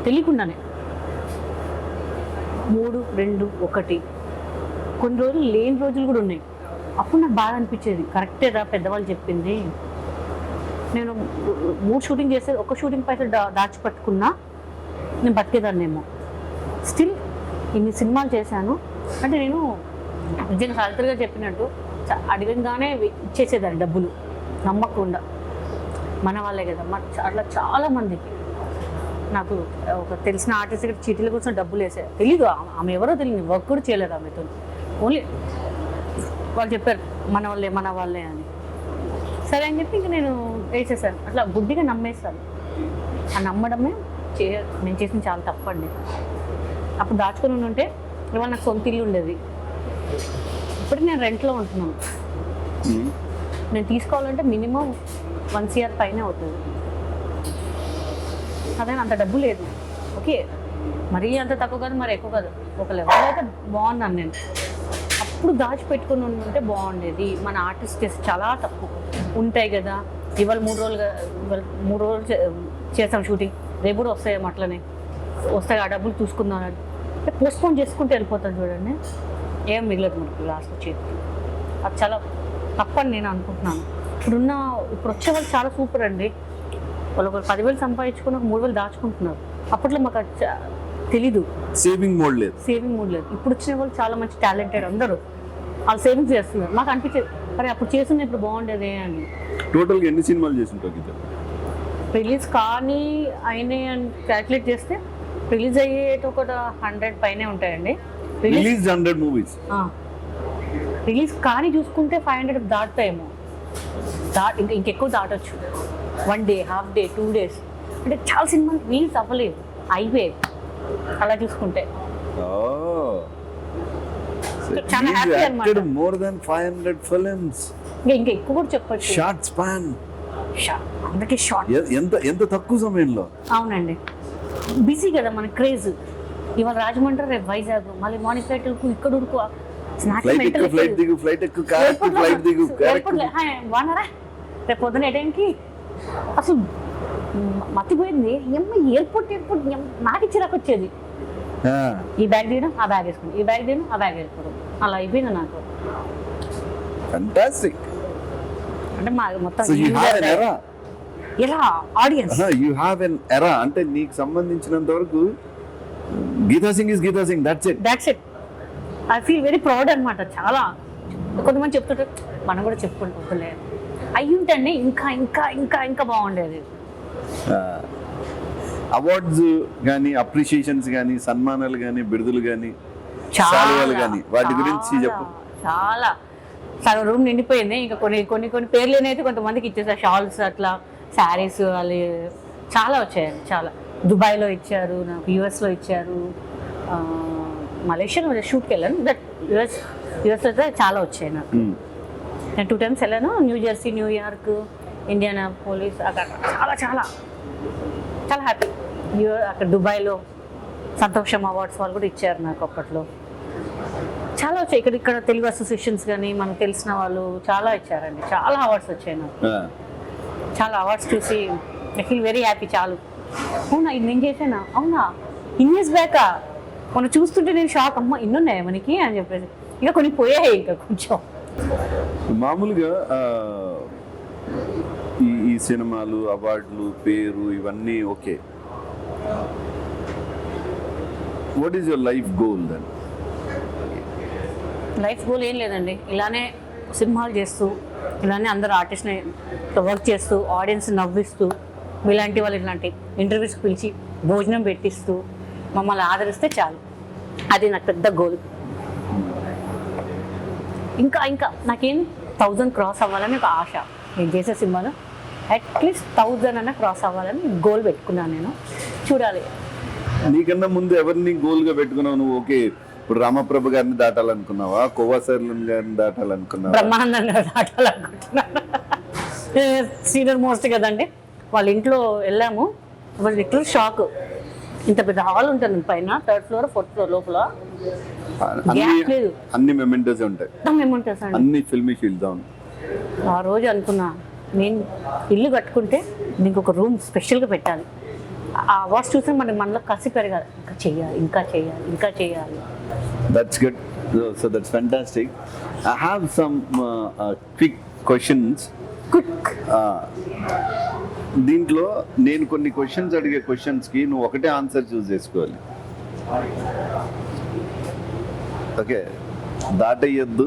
తెలియకుండానే. 3, 2, 1 కొన్ని రోజులు లేని రోజులు కూడా ఉన్నాయి. అప్పుడు నాకు బాధ అనిపించేది, కరెక్టే రా పెద్దవాళ్ళు చెప్పింది. నేను 3 షూటింగ్ చేస్తే 1 షూటింగ్ పైసలు దాచిపెట్టుకున్నా నేను బతికేదాన్నేమో. స్టిల్ ఇన్ని సినిమాలు చేశాను అంటే నేను నిజంగా సావిత్రిగా చెప్పినట్టు అడగంగానే ఇచ్చేసేదాన్ని డబ్బులు నమ్మకుండా. మన వాళ్ళే కదా, అట్లా చాలామందికి నాకు ఒక తెలిసిన ఆర్టిస్ట్ దగ్గర చీటీల కోసం డబ్బులు వేసారు. తెలీదు ఆమె ఎవరో తెలియదు, వర్క్ కూడా చేయలేదు ఆమెతో. ఓన్లీ వాళ్ళు చెప్పారు మన వాళ్ళే అని. సరే అని చెప్పి ఇంక నేను వేసేసాను. అట్లా గుడ్డిగా నమ్మేస్తాను. ఆ నమ్మడమే నేను చేసిన చాలా తప్పండి. అప్పుడు దాచుకొని ఉంటే ఇవాళ నాకు సొంత ఇల్లు ఉండేది. ఇప్పుడు నేను రెంట్లో ఉంటున్నాను. నేను తీసుకోవాలంటే మినిమం 1 CR పైనే అవుతుంది. అదే అంత డబ్బు లేదు. ఓకే, మరీ అంత తక్కువ కాదు, మరి ఎక్కువ కాదు, ఒక లెవెల్ అయితే బాగున్నాను నేను. అప్పుడు దాచిపెట్టుకుని ఉంటే బాగుండేది. మన ఆర్టిస్ట్ చేసి చాలా తప్పు ఉంటాయి కదా. ఇవాళ 3 రోజులు చేస్తాం షూటింగ్, రేపు కూడా వస్తాయేమో అట్లనే వస్తాయి. ఆ డబ్బులు చూసుకుందాం అంటే పోస్ట్పోన్ చేసుకుంటూ వెళ్ళిపోతాను చూడండి, ఏం మిగలదు మనకు లాస్ట్ వచ్చేది. అది చాలా తప్పని నేను అనుకుంటున్నాను. ఇప్పుడు వచ్చే వాళ్ళు చాలా సూపర్ అండి. వాళ్ళు ఒక 10,000 సంపాదించుకుని ఒక 3,000 దాచుకుంటున్నారు. అప్పట్లో మాకు తెలీదు, సేవింగ్ మోడ్ లేదు. ఇప్పుడు వచ్చిన వాళ్ళు చాలా మంచి టాలెంటెడ్, అందరూ వాళ్ళు సేవింగ్స్ చేస్తున్నారు. మాకు అనిపించేది అరే అప్పుడు చేస్తున్నా ఇప్పుడు బాగుండేది అని. టోటల్గా ఎన్ని సినిమాలు చేస్తుంటావు? రిలీజ్ కానీ అయినాయి అని క్యాల్కులేట్ చేస్తే రిలీజ్ అయ్యేటి ఒక 100 పైనే ఉంటాయండి. Release 100 movies. రిలీజ్ కానీ చూసుకుంటే 500 దాటుతాయేమో. ఇంకెక్కువ దాటొచ్చు. 1 డే, హాఫ్ డే, 2 days అంటే చాలా సినిమాలు రిలీజ్ అవ్వలేదు, అయిపోయాయి అలా చూసుకుంటే. చాలా హ్యాపీ అన్నమాట. More than 500 films. ఇంకా ఎక్కువ కూడా చెప్పొచ్చు. Short span. అందుకే షార్ట్. ఎంత తక్కువ సమయంలో. అవునండి, బిజీ కదా మన క్రేజ్. ఇవాళ రాజమండ్రి, రేపు వైజాగ్, మళ్ళీ మార్నింగ్ ఫ్లైట్ ఇక్కడ ఉడుకు బాగున్నారా. రేపు పొద్దున ఏ టైంకి అసలు మతిపోయింది. ఎయిర్పోర్ట్ నాకు చిరాకు వచ్చేది. ఈ బ్యాగ్ తీయడం, ఆ బ్యాగ్ వేసుకోండి, ఈ బ్యాగ్ తీయడం, ఆ బ్యాగ్ వేసుకోవడం, అలా అయిపోయింది నాకు. అంటే మా మొత్తం ఎలా ఆడియన్స్ యు హావ్ ఎన్ ఎరా. అంటే నీకు సంబంధించినంత వరకు Geeta Singh is Geeta Singh, that's it. I feel very proud అనమాట. చాలా కొంతమంది చెప్తుంటారు, మనం కూడా చెప్పుకుంటుంటలే అయ్యుంటండి ఇంకా ఇంకా ఇంకా ఇంకా బాగుండేది. అవార్డ్స్ కానీ, అప్రిషియేషన్స్ కానీ, సన్మానాలు కానీ, బిరుదులు కానీ, చాలా, శాలువాలు కానీ, వాటి గురించి చెప్పు. చాలా సగం రూమ్ నిండిపోయింది. ఇంకా కొన్ని కొన్ని కొన్ని పేర్లు అయితే కొంతమందికి ఇచ్చేసారు. షాల్స్ అట్లా, శారీస్ వాళ్ళు చాలా వచ్చాయండి. చాలా దుబాయ్లో ఇచ్చారు, నాకు యూఎస్లో ఇచ్చారు, మలేషియాలో షూట్కి వెళ్ళాను. బట్ యూఎస్ అయితే చాలా వచ్చాయి నాకు. నేను 2 times వెళ్ళాను. New Jersey, New York, Indiana police, అక్కడ చాలా చాలా చాలా హ్యాపీ. అక్కడ దుబాయ్లో సంతోషం అవార్డ్స్ వాళ్ళు కూడా ఇచ్చారు నాకు అప్పట్లో. చాలా వచ్చాయి. ఇక్కడ తెలుగు అసోసియేషన్స్ కానీ మనకు తెలిసిన వాళ్ళు చాలా ఇచ్చారండి. చాలా అవార్డ్స్ వచ్చాయి నాకు. చాలా అవార్డ్స్ చూసి ఐ ఫీల్ వెరీ హ్యాపీ. చాలు, అవునా ఇది నేను చేసానా, అవునా ఇన్ ఇయర్స్ బ్యాకా, మనం చూస్తుంటే నేను షాక్, అమ్మ ఇన్నున్నాయా మనకి అని చెప్పేసి. ఇంకా కొన్ని పోయాయి ఇంకా కొంచెం. మామూలుగా ఈ సినిమాలు, అవార్డులు, పేరు ఇవన్నీ okay. What is your life goal then? Life goal ఏం లేదండి, ఇలానే సినిమాలు చేస్తూ, ఇలానే అందరు ఆర్టిస్ట్ని వర్క్ చేస్తూ, ఆడియన్స్ నవ్విస్తూ, ఇలాంటి వాళ్ళు ఇలాంటి ఇంటర్వ్యూస్కి పిలిచి భోజనం పెట్టిస్తూ మమ్మల్ని ఆదరిస్తే చాలు. అది నాకు పెద్ద గోల్. ఇంకా ఇంకా నాకేం 1000 క్రాస్ అవ్వాలని ఒక ఆశ. నేను చేసే సినిమాలో అట్లీస్ట్ 1000 అన్న క్రాస్ అవ్వాలని గోల్ పెట్టుకున్నాను నేను. చూడాలి. నీకన్నా ముందు ఎవరిని గోల్గా పెట్టుకున్నావు నువ్వు? ఓకే, ఇప్పుడు రామప్రభ గారిని దాటాలనుకున్నావా, కోవాసర్లన్ గారిని దాటాలనుకున్నావా? బ్రహ్మానందం గారు దాటాలనుకుంటున్నాను. సీనియర్ మోస్ట్ కదండి. వాళ్ళ ఇంట్లో వెళ్ళాము, వాళ్ళ లిటిల్ షాక్. ఇంత పెద్ద హాల్ ఉంటుంది పైన, 3rd floor 4th floor లోపల గ్యాప్ లేదు. అన్ని మెమెంటోస్ ఉంటాయి, ఏమంటారు అండి, అన్ని ఫిల్మీ ఫీల్డ్. అవును. ఆ రోజు అనుకున్నా, నేను ఇల్లు కట్టుకుంటే దీనికి ఒక రూమ్ స్పెషల్గా పెట్టాలి. ఆ అవార్డ్స్ చూస్తే మనలో కసి పెరగాలి, ఇంకా చేయాలి, ఇంకా చేయాలి, ఇంకా చేయాలి. That's good. So that's fantastic. I have some quick questions. Quick. దీంట్లో నేను కొన్ని క్వశ్చన్స్ అడిగే క్వశ్చన్స్కి నువ్వు ఒకటే ఆన్సర్ చూస్ చేసుకోవాలి. ఓకే, దాటయ్యొద్దు,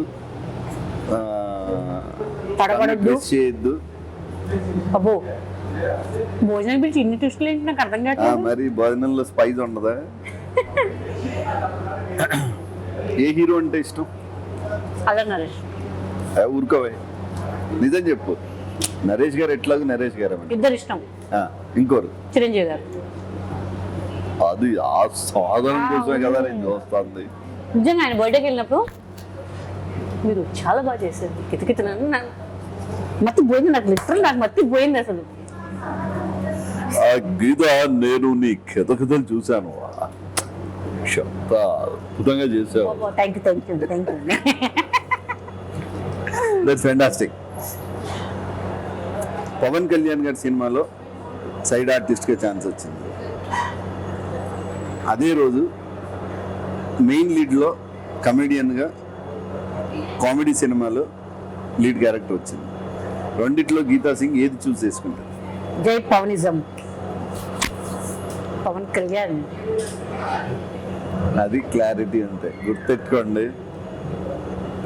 తడబడద్దు, చేయొద్దు. అబ్బో భోజనం పిలిచి ఇన్ని ట్విస్టులు ఏంటి నాకు అర్థం కావట్లేదు. మరి భోజనంలో స్పైస్ ఉండదా? ఏ హీరో అంటే ఇష్టం? అదే నరేష్. ఊరుకోవే, నిజం చెప్పు. నరేష్ గారు ఎట్లాగో నరేష్ గారు ఇద్దరు ఇష్టం. ఇంకోరు చిరంజీవి గారు. అది ఆ సాధనం కోసమే కదా నేను చూస్తుంది. నిజంగా ఆయన బర్త్డేకి వెళ్ళినప్పుడు మీరు చాలా బాగా చేశారు, కితకితనని మత్తి పోయింది నాకు. లిటరల్ నాకు మత్తి పోయింది అసలు. ఆ గీత నేను నీ కితకితలు చూశాను, చెప్తా అద్భుతంగా చేసావు. Thank you thank you thank you. That's fantastic. Pawan Kalyan గారి సినిమాలో సైడ్ ఆర్టిస్ట్గా ఛాన్స్ వచ్చింది. అదే రోజు మెయిన్ లీడ్లో కమెడియన్గా కామెడీ సినిమాలో లీడ్ క్యారెక్టర్ వచ్చింది. రెండిట్లో గీతా సింగ్ ఏది చూస్ చేసుకుంటారు? జై పవనిజం, పవన్ కళ్యాణ్. అది క్లారిటీ అంతే, గుర్తెట్టుకోండి.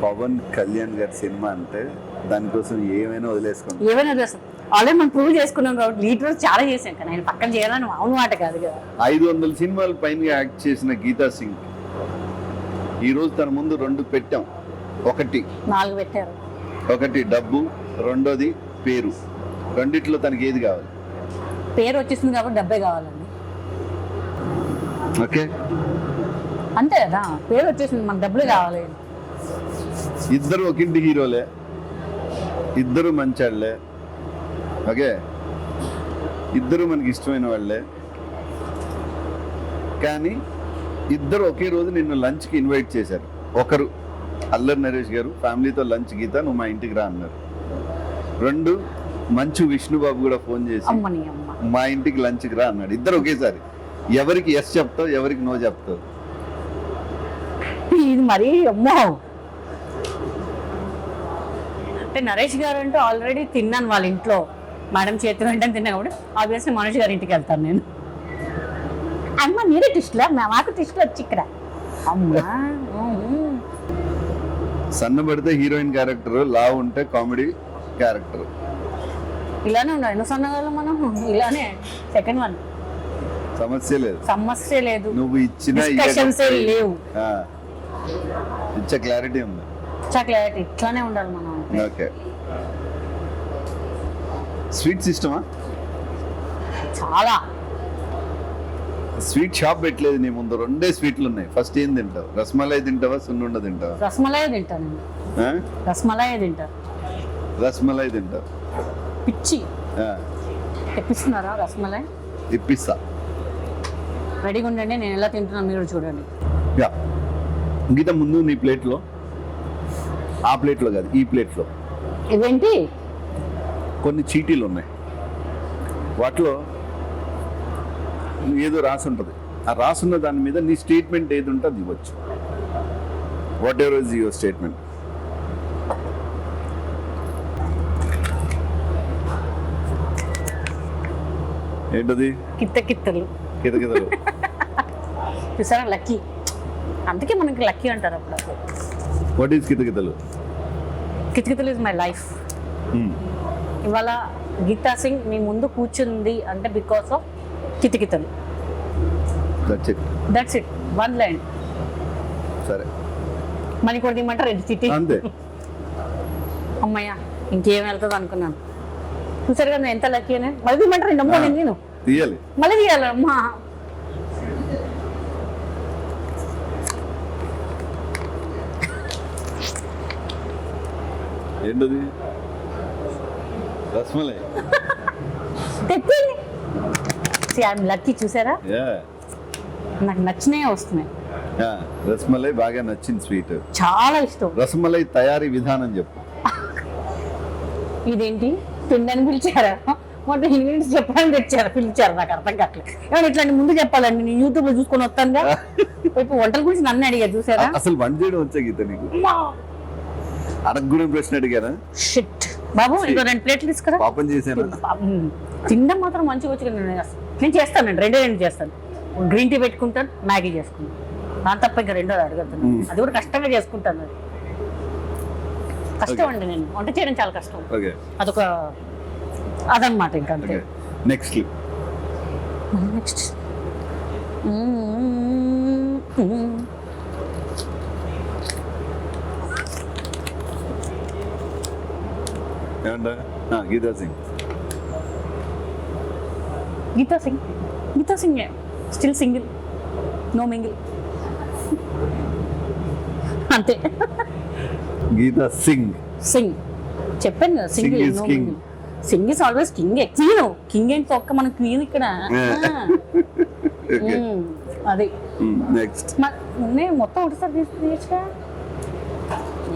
పవన్ కళ్యాణ్ గారి సినిమా అంటే దానికోసం ఏమైనా వదిలేసుకోండి. ఏమైనా ఆల్రెడీ మనం ప్రూవ్ చేసుకున్నాం కాబట్టి లీటర్ చాలా చేసాం, కానీ ఆయన పక్కన చేయాలని అవును మాట కాదు కదా. 500 సినిమాల పైన యాక్ట్ చేసిన గీతా సింగ్ ఈరోజు తన ముందు 2 పెట్టాం. 4 పెట్టారు. ఒకటి డబ్బు, రెండోది పేరు. రెండిట్లో తనకి ఏది కావాలి? పేరు వచ్చేసింది కాబట్టి డబ్బే కావాలండి. ఓకే, అంతే కదా, పేరు వచ్చేసింది, మనకు డబ్బులు కావాలి. ఇద్దరు ఒకింటి హీరోలే, ఇద్దరు మంచాళ్లే. ఓకే, ఇద్దరు మనకి ఇష్టమైన వాళ్ళే, కానీ ఇద్దరు ఒకే రోజు నిన్ను లంచ్కి ఇన్వైట్ చేశారు. ఒకరు అల్లరి నరేష్ గారు, ఫ్యామిలీతో లంచ్, గీత నువ్వు మా ఇంటికి రా అన్నారు. 2 మంచు విష్ణుబాబు కూడా ఫోన్ చేసి అమ్మని అమ్మ మా ఇంటికి లంచ్కి రా అన్నాడు. ఇద్దరు ఒకేసారి. ఎవరికి ఎస్ చెప్తావు, ఎవరికి నో చెప్తావు? ఇది మరీ అమ్మో. అంటే నరేష్ గారు అంటే ఆల్రెడీ తిన్నాను వాళ్ళ ఇంట్లో, మేడం చేతి వెంటనే తిన్నా కాబట్టి ఆబ్వియస్లీ మనోజ్ గారి ఇంటికి వెళ్తాను నేను. అమ్మ మీరే టిస్టులా, మాకు టిస్టులు వచ్చి ఇక్కడ. అమ్మా సన్నబడితే హీరోయిన్ క్యారెక్టర్, లావు ఉంటే కామెడీ క్యారెక్టర్. ఇలానే ఉండాలి ఎన్నో సన్నగాళ్ళు మనం ఇలానే. సెకండ్ వన్ సమస్య లేదు, సమస్య లేదు, నువ్వు ఇచ్చిన డిస్కషన్స్ లేవు, ఇచ్చే క్లారిటీ ఉంది. క్లారిటీ ఇట్లానే ఉండాలి మనం. ఓకే. స్వీట్స్ ఇష్టమా? చాలా. స్వీట్ షాప్ పెట్టలేదు నీ ముందు, 2 స్వీట్లు ఉన్నాయి. ఫస్ట్ ఏం తింటావు? రసమలై తింటావా, సున్నుండ తింటావా? రసమలై తింటాను. రసమలై తింటా. రసమలై తింటావు. పిచ్చి తెప్పిస్తున్నారా రసమలై? ఇప్పిస్తా. రెడీగా ఉండండి, నేను ఎలా తింటున్నాను మీరు చూడండి. యా. గీత ముందు నీ ప్లేట్లో, ఆ ప్లేట్లో కాదు ఈ ప్లేట్లో ఇవేంటి కొన్ని చీటీలు ఉన్నాయి. వాటిలో ఏదో రాసి ఉంటుంది. ఆ రాసున్న దాని మీద నీ స్టేట్మెంట్ ఏది ఉంటే అది ఇవ్వచ్చు. What ever is your statement. ఏంటది? కిత్తలు కితకితలు. చూసారా లక్కీ, అందుకే మనకి లక్కీ అంటారు అప్పుడు. What is Kithakithalu? Kithakithalu is my life. ఇవాళ గీతా సింగ్ మీ ముందు కూర్చుంది అంటే because of Kithakithalu. That's it, one line. సరే, మనీ కూడా తీయమంటారు ఎడ్జిటీ అంతే. అమ్మయ్య ఇంకేం వెళ్తుంది అనుకున్నాను. చూసారు కదా ఎంత లక్కీ అని. మళ్ళీ తీయమంటారు నమ్మో నేను తీయాలి, మళ్ళీ తీయాలి. అమ్మా ఏంటది? రసమలై తెప్పింది. I'm lucky. చూసారా నాకు నచ్చినవి వస్తున్నాయి. రసమలై బాగా నచ్చింది స్వీట్, చాలా ఇష్టం. రసమలై తయారీ విధానం చెప్పు. ఇదేంటి పిండని పిలిచారా? మొత్తం ఇంగ్రీడియంట్స్ చెప్పడానికి తెచ్చారా? పిలిచారు, నాకు అర్థం కావట్లేదు. ఏమన్నా ఇట్లాంటి ముందు చెప్పాలండి, నేను యూట్యూబ్ లో చూసుకొని వస్తానుగా. ఇప్పుడు వంటల గురించి నన్ను అడిగారు చూసారా? అసలు వంట చేయడం వచ్చా గీత నీకు? అడగకూడని ప్రశ్న అడిగారా? షిట్ బాబు, ఇంకో 2 ప్లేట్లు తీసుకురా. పాపం చేశాను. తినడం మాత్రం మంచిగా వచ్చి నేను చేస్తానండి. 2 చేస్తాను. గ్రీన్ టీ పెట్టుకుంటాను, మ్యాగీ చేసుకుంటాను. నా తప్ప ఇంకా 2 అడగద్దు. అది కూడా కష్టంగా చేసుకుంటాను. అది కష్టం అండి, నేను వంట చేయడం చాలా కష్టం. అదొక అదనమాట. ఇంకా అంతే. Next Geeta Singh still single, no mingle, అంతే. గీతా సింగ్ చెప్పాను కదా, single no mingle. Singh is always king. King ఏంటి ఒక్క మన క్వీన్ ఇక్కడ. అది నెక్స్ట్ నేను మొత్తం ఒకటిసారి తీసుకురా.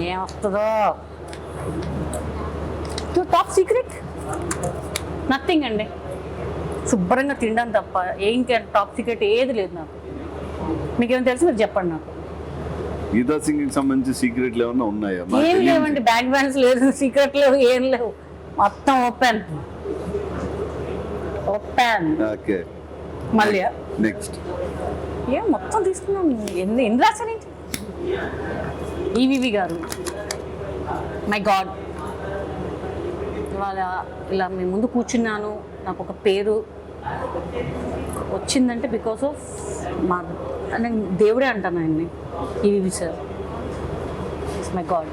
ఏమొస్తుందో టాప్ సీక్రెట్ నథింగ్ అండి. శుభ్రంగా తినడం తప్ప ఇంకా టాప్ సీక్రెట్ ఏది లేదు నాకు. మీకేమైనా తెలుసు మీరు చెప్పండి నాకు. గీతా సింగ్ కి సంబంధించి సీక్రెట్లు ఏమన్నా ఉన్నాయా? ఏం లేవండి, బ్యాక్ బ్యాన్స్ లేదు, సీక్రెట్ లేవు, ఏం లేవు, మొత్తం ఓపెన్. ఓకే, మళ్ళీ నెక్స్ట్ ఏం మొత్తం తీసుకున్నాం. ఎన్ని రాశానేంటి? ఈవీవి గారు, మై గాడ్, ఇవాళ ఇలా మీ ముందు కూర్చున్నాను. నాకు ఒక పేరు వచ్చిందంటే బికాస్ ఆఫ్ మా నేను దేవుడే అంటాను ఆయన్ని. EVV sir it's my God.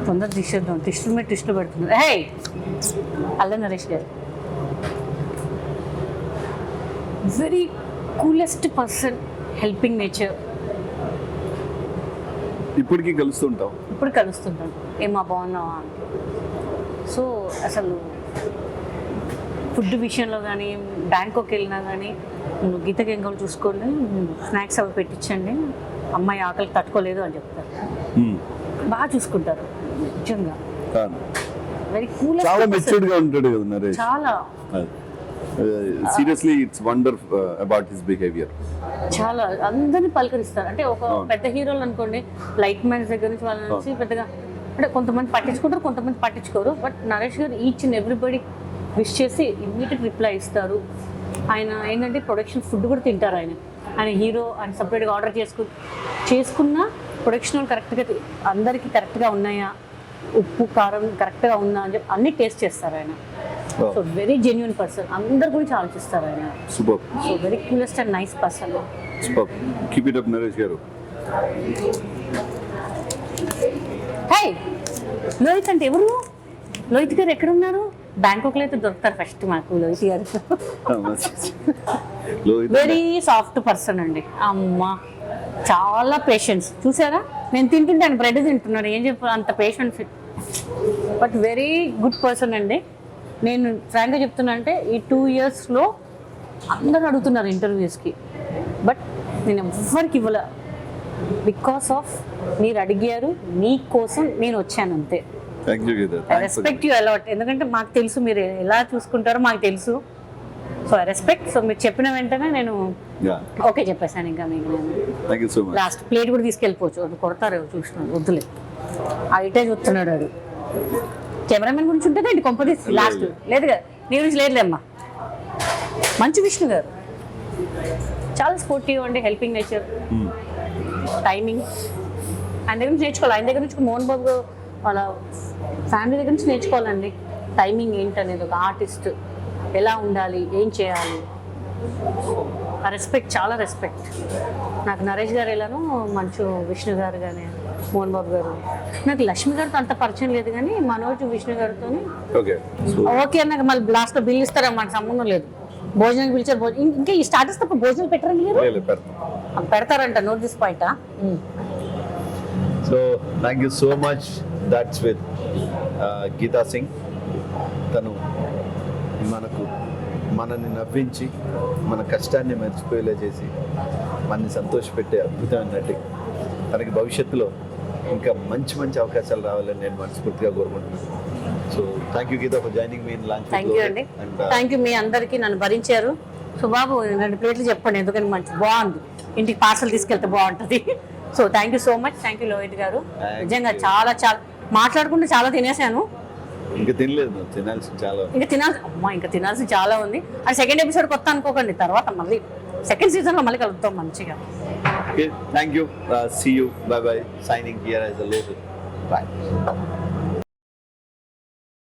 తొందర తీసేద్దాం, టిస్టుల మీద టిస్టులు పెడుతున్నారు. హే అల్ల నరేష్ గారు, very coolest person, helping nature. ఇప్పటికీ కలుస్తుంటాం. ఇప్పుడు కలుస్తుంటాను, ఏమా బాగున్నావా అని. సో అసలు ఫుడ్ విషయంలో కానీ, బ్యాంకాక్ వెళ్ళినా కానీ గీతకి ఏం కావాలి చూసుకోండి, స్నాక్స్ అవి పెట్టించండి, అమ్మాయి ఆకలికి తట్టుకోలేదు అని చెప్తారు. బాగా చూసుకుంటారు నిజంగా. వెరీ కూల్, చాలా మెచ్యూర్డ్ గా ఉంటాడు కదా నరేష్. చాలా seriously it's wonder about his behaviour. చాలా అందరినీ పలకరిస్తారు. అంటే ఒక పెద్ద హీరోలు అనుకోండి, లైట్ మ్యాన్స్ దగ్గర నుంచి వాళ్ళ నుంచి పెద్దగా అంటే కొంతమంది పట్టించుకుంటారు, కొంతమంది పట్టించుకోరు. బట్ నరేష్ గారు ఈచ్ అండ్ ఎవ్రీబడి విష్ చేసి ఇమ్మీడియట్ రిప్లై ఇస్తారు. ఆయన ఏంటంటే ప్రొడక్షన్ ఫుడ్ కూడా తింటారు. ఆయన హీరో, ఆయన సపరేట్గా ఆర్డర్ చేసుకున్న ప్రొడక్షన్ కరెక్ట్గా అందరికీ కరెక్ట్గా ఉన్నాయా, ఉప్పు కారం కరెక్ట్గా ఉందా అని చెప్పి అన్ని టేస్ట్ చేస్తారు ఆయన. Oh. So very genuine person, అందరి గురించి ఆలోచిస్తారు ఆయన. Super so very coolest and nice person. Super, keep it up Naresh గారు. హే, లోహిత్ అంటే ఎవరు? లోహిత్ గారు ఎక్కడ ఉన్నారు? బ్యాంకాక్లో అయితే దొరుకుతారు ఫస్ట్ మాకు లోహిత్ గారు. లోహిత్ వెరీ సాఫ్ట్ పర్సన్ అండి. అమ్మ చాలా పేషెన్స్. చూసారా, నేను తింటుంటాను, బ్రెడ్ తింటున్నాను, ఏం చెప్పారు, అంత patience. But very good person అండి. నేను ఫ్రాంక్గా చెప్తున్నా అంటే ఈ 2 yearsలో అందరూ అడుగుతున్నారు ఇంటర్వ్యూస్కి, బట్ నేను ఎవ్వరికి ఇవ్వలే. బికాస్ ఆఫ్ మీరు అడిగారు, మీ కోసం నేను వచ్చాను అంతే. Thank you Geeta. I respect you a lot, ఎందుకంటే మాకు తెలుసు మీరు ఎలా చూసుకుంటారో మాకు తెలుసు. So I respect. సో మీరు చెప్పిన వెంటనే నేను ఓకే చెప్పేసాను. ఇంకా మీకు నేను thank you so much. Last plate కూడా తీసుకెళ్ళిపోవచ్చు, అది కొడతారు చూసినాను, వద్దులే. ఆ ఇటే చూస్తున్నాడు వాడు. కెమెరామెన్ గురించి ఉంటుంది అండి కొంపదీసి లాస్ట్. లేదు కదా, నీ గురించి లేదులేమ్మా. మంచి విష్ణు గారు, చాలా స్పోర్టివ్ అండి, హెల్పింగ్ నేచర్, టైమింగ్. ఆయన దగ్గర నుంచి నేర్చుకోవాలి. ఆయన దగ్గర నుంచి మోహన్ బాబు వాళ్ళ ఫ్యామిలీ దగ్గర నుంచి నేర్చుకోవాలండి. టైమింగ్ ఏంటనేది, ఒక ఆర్టిస్ట్ ఎలా ఉండాలి, ఏం చేయాలి. ఆ రెస్పెక్ట్, చాలా రెస్పెక్ట్. నాకు నరేష్ గారు ఎలానో మంచు, విష్ణు గారు కానీ మోహన్ బాబు గారు. నాకు లక్ష్మి గారితో అంత పరిచయం లేదు కానీ మనోజ్ విష్ణు గారితో ఓకే. ఓకే అన్నాక మళ్ళీ లాస్ట్లో బిల్ ఇస్తారా, మనకు సంబంధం లేదు. భోజనానికి పిలిచారు, ఇంకా ఈ స్టార్టర్స్ తప్ప భోజనం పెట్టరండి మీరు? పెడతారంట, note this point. So thank you so much. That's with Geeta Singh. తను మనని నవ్వించి మన కష్టాన్ని మర్చిపోయేలా చేసి మనని సంతోషపెట్టే అద్భుతమైన నటి. తనకి భవిష్యత్తులో ఇంకా మంచి మంచి అవకాశాలు రావాలని నేను మనస్ఫూర్తిగా కోరుకుంటున్నాను. So thank you Geeta for joining me in launch. Thank you అండి, థ్యాంక్ యూ. మీ అందరికీ నన్ను భరించారు. సో బాబు 2 ప్లేట్లు చెప్పండి, ఎందుకని మంచి బాగుంది, ఇంటికి పార్సల్ తీసుకెళ్తే బాగుంటుంది. So thank you so much. Thank you Lohit గారు. నిజంగా చాలా చాలా మాట్లాడుకుంటూ చాలా తినేసాను. ఇంకా తినలేదు, తినాల్సి చాలా, ఇంకా తినాల్సి చాలా ఉంది. అది సెకండ్ ఎపిసోడ్ కొత్త అనుకోకండి, తర్వాత మళ్ళీ సెకండ్ సీజన్లో మళ్ళీ కలుగుతాం మంచిగా. Okay, thank you. See you. Bye bye. Signing here as a local. Bye.